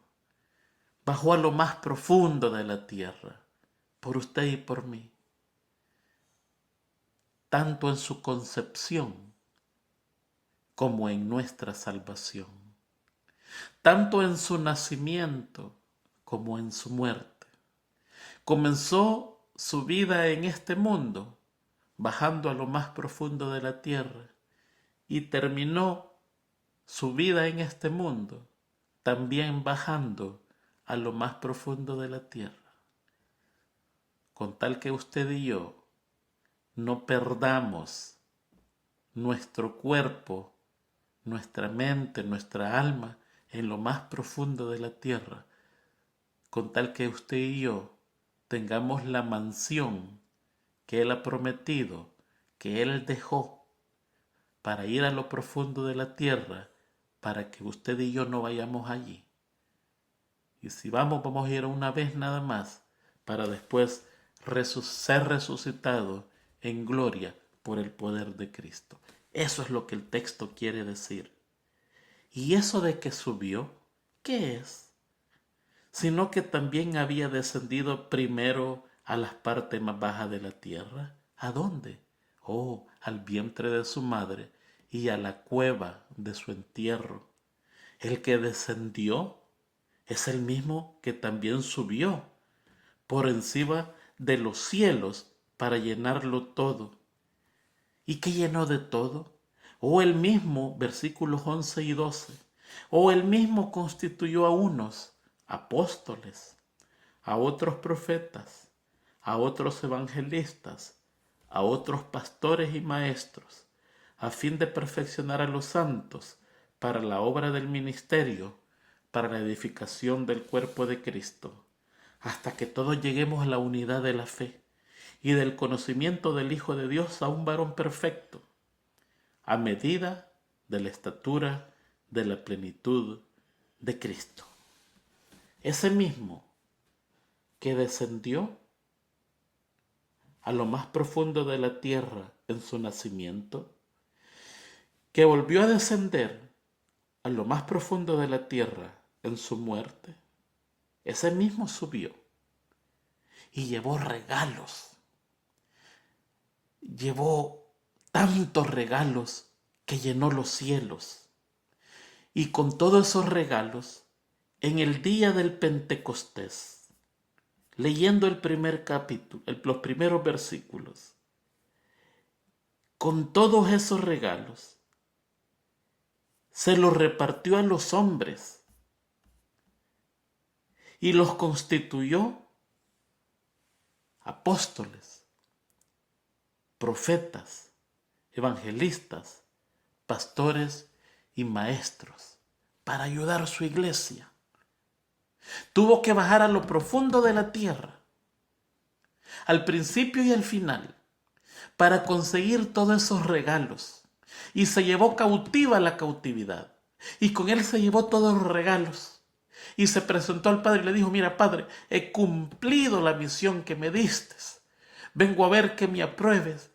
Bajó a lo más profundo de la tierra, por usted y por mí, tanto en su concepción como en nuestra salvación, tanto en su nacimiento como en su muerte. Comenzó su vida en este mundo, bajando a lo más profundo de la tierra, y terminó su vida en este mundo también bajando a lo más profundo de la tierra, con tal que usted y yo no perdamos nuestro cuerpo, nuestra mente, nuestra alma en lo más profundo de la tierra, con tal que usted y yo tengamos la mansión que Él ha prometido, que Él dejó para ir a lo profundo de la tierra, para que usted y yo no vayamos allí. Y si vamos a ir una vez nada más, para después ser resucitados en gloria por el poder de Cristo. Eso es lo que el texto quiere decir. ¿Y eso de que subió? ¿Qué es? Sino que también había descendido primero a las partes más bajas de la tierra. ¿A dónde? Oh, al vientre de su madre y a la cueva de su entierro. El que descendió es el mismo que también subió por encima de los cielos para llenarlo todo. ¿Y qué llenó de todo? O él mismo, versículos 11 y 12, o él mismo constituyó a unos apóstoles, a otros profetas, a otros evangelistas, a otros pastores y maestros, a fin de perfeccionar a los santos para la obra del ministerio, para la edificación del cuerpo de Cristo, hasta que todos lleguemos a la unidad de la fe y del conocimiento del Hijo de Dios, a un varón perfecto, a medida de la estatura de la plenitud de Cristo. Ese mismo que descendió a lo más profundo de la tierra en su nacimiento, que volvió a descender a lo más profundo de la tierra en su muerte, ese mismo subió y llevó regalos. Llevó tantos regalos que llenó los cielos. Y con todos esos regalos, en el día del Pentecostés, leyendo el primer capítulo, los primeros versículos, con todos esos regalos, se los repartió a los hombres y los constituyó apóstoles, profetas, evangelistas, pastores y maestros para ayudar a su iglesia. Tuvo que bajar a lo profundo de la tierra, al principio y al final, para conseguir todos esos regalos. Y se llevó cautiva la cautividad. Y con él se llevó todos los regalos. Y se presentó al Padre y le dijo: mira, Padre, he cumplido la misión que me diste. Vengo a ver que me apruebes.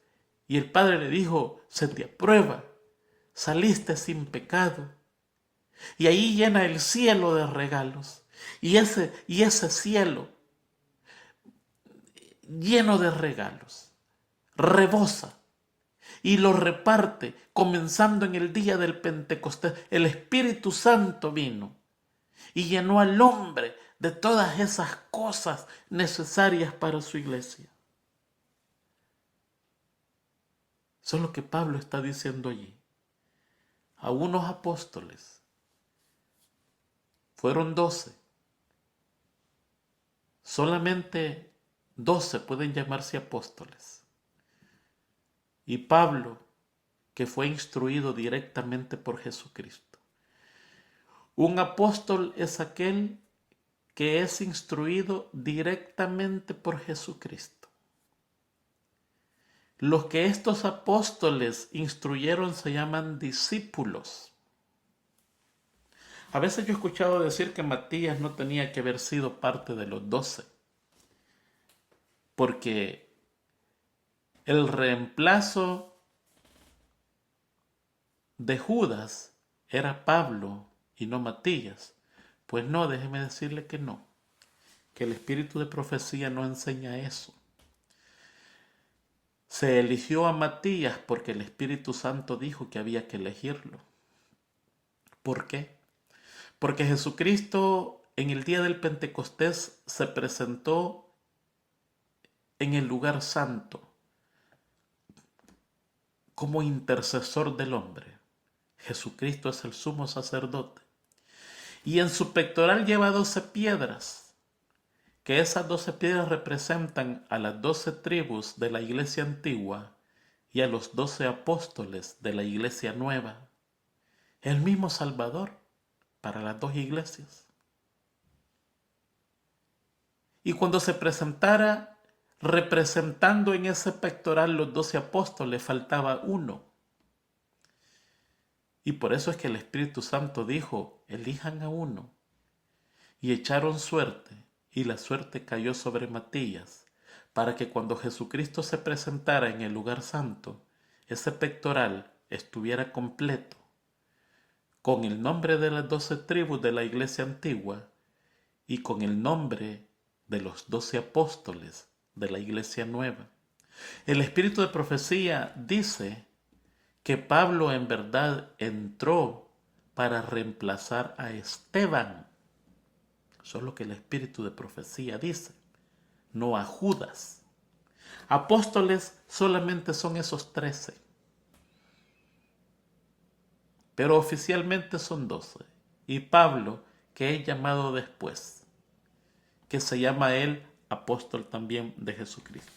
Y el Padre le dijo: se te aprueba. Saliste sin pecado. Y ahí llena el cielo de regalos. Y ese cielo lleno de regalos rebosa y lo reparte, comenzando en el día del Pentecostés. El Espíritu Santo vino y llenó al hombre de todas esas cosas necesarias para su iglesia. Eso es lo que Pablo está diciendo allí. A unos apóstoles fueron 12. Solamente 12 pueden llamarse apóstoles. y Pablo, que fue instruido directamente por Jesucristo. Un apóstol es aquel que es instruido directamente por Jesucristo. Los que estos apóstoles instruyeron se llaman discípulos. A veces yo he escuchado decir que Matías no tenía que haber sido parte de los 12, porque el reemplazo de Judas era Pablo y no Matías. Pues no, déjeme decirle que no, que el espíritu de profecía no enseña eso. Se eligió a Matías porque el Espíritu Santo dijo que había que elegirlo. ¿Por qué? Porque Jesucristo en el día del Pentecostés se presentó en el lugar santo como intercesor del hombre. Jesucristo es el sumo sacerdote. Y en su pectoral lleva 12 piedras, que esas 12 piedras representan a las 12 tribus de la iglesia antigua y a los 12 apóstoles de la iglesia nueva. El mismo Salvador para las dos iglesias. Y cuando se presentara representando en ese pectoral los 12 apóstoles, faltaba uno. Y por eso es que el Espíritu Santo dijo, elijan a uno. Y echaron suerte, y la suerte cayó sobre Matías, para que cuando Jesucristo se presentara en el lugar santo, ese pectoral estuviera completo, con el nombre de las 12 tribus de la iglesia antigua y con el nombre de los 12 apóstoles de la iglesia nueva. El espíritu de profecía dice que Pablo en verdad entró para reemplazar a Esteban. Eso es lo que el espíritu de profecía dice, no a Judas. Apóstoles solamente son esos 13, pero oficialmente son 12. Y Pablo, que es llamado después, que se llama él apóstol también de Jesucristo.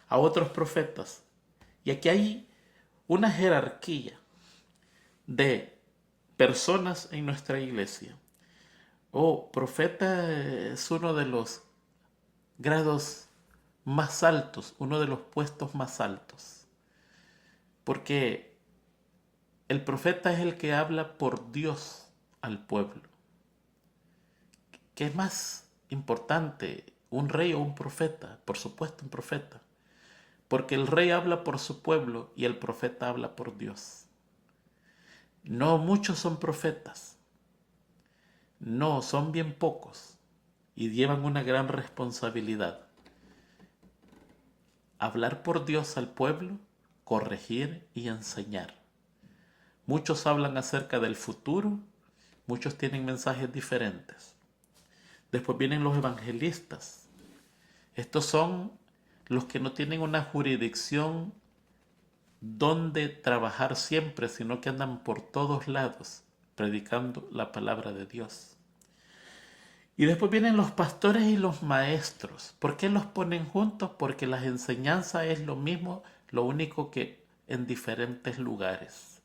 A otros profetas. Y aquí hay una jerarquía de personas en nuestra iglesia. Profeta es uno de los grados más altos, uno de los puestos más altos. Porque el profeta es el que habla por Dios al pueblo. ¿Qué es más importante, un rey o un profeta? Por supuesto, un profeta. Porque el rey habla por su pueblo y el profeta habla por Dios. No muchos son profetas. No, son bien pocos. Y llevan una gran responsabilidad. Hablar por Dios al pueblo, corregir y enseñar. Muchos hablan acerca del futuro, muchos tienen mensajes diferentes. Después vienen los evangelistas. Estos son los que no tienen una jurisdicción donde trabajar siempre, sino que andan por todos lados predicando la palabra de Dios. Y después vienen los pastores y los maestros. ¿Por qué los ponen juntos? Porque las enseñanzas es lo mismo, lo único que en diferentes lugares.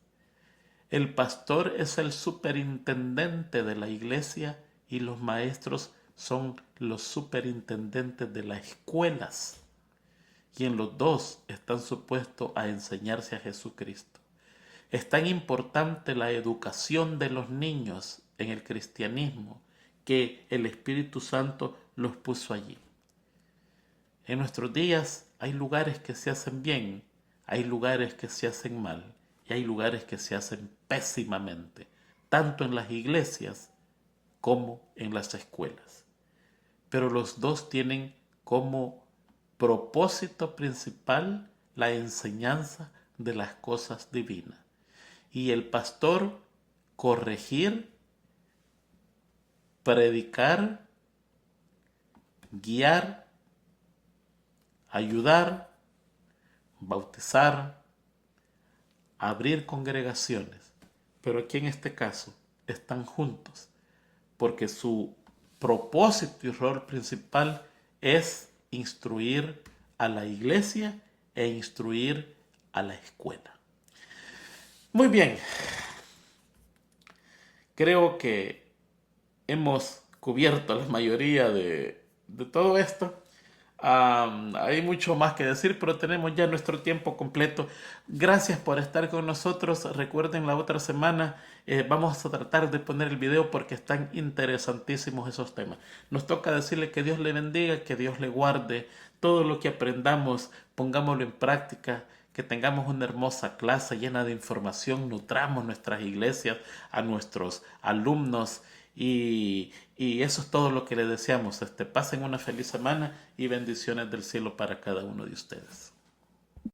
El pastor es el superintendente de la iglesia y los maestros son los superintendentes de las escuelas. Y en los dos están supuestos a enseñarse a Jesucristo. Es tan importante la educación de los niños en el cristianismo que el Espíritu Santo los puso allí. En nuestros días hay lugares que se hacen bien, hay lugares que se hacen mal y hay lugares que se hacen pésimamente, tanto en las iglesias como en las escuelas. Pero los dos tienen como propósito principal la enseñanza de las cosas divinas. Y el pastor corregir, predicar, guiar, ayudar, bautizar, abrir congregaciones. Pero aquí en este caso están juntos, porque su propósito y rol principal es instruir a la iglesia e instruir a la escuela. Muy bien, creo que hemos cubierto la mayoría de todo esto. Hay mucho más que decir, pero tenemos ya nuestro tiempo completo. Gracias por estar con nosotros. Recuerden, la otra semana vamos a tratar de poner el video porque están interesantísimos esos temas. Nos toca decirle que Dios le bendiga, que Dios le guarde. Todo lo que aprendamos, pongámoslo en práctica. Que tengamos una hermosa clase llena de información, nutramos nuestras iglesias, a nuestros alumnos y eso es todo lo que le deseamos. Pasen una feliz semana y bendiciones del cielo para cada uno de ustedes.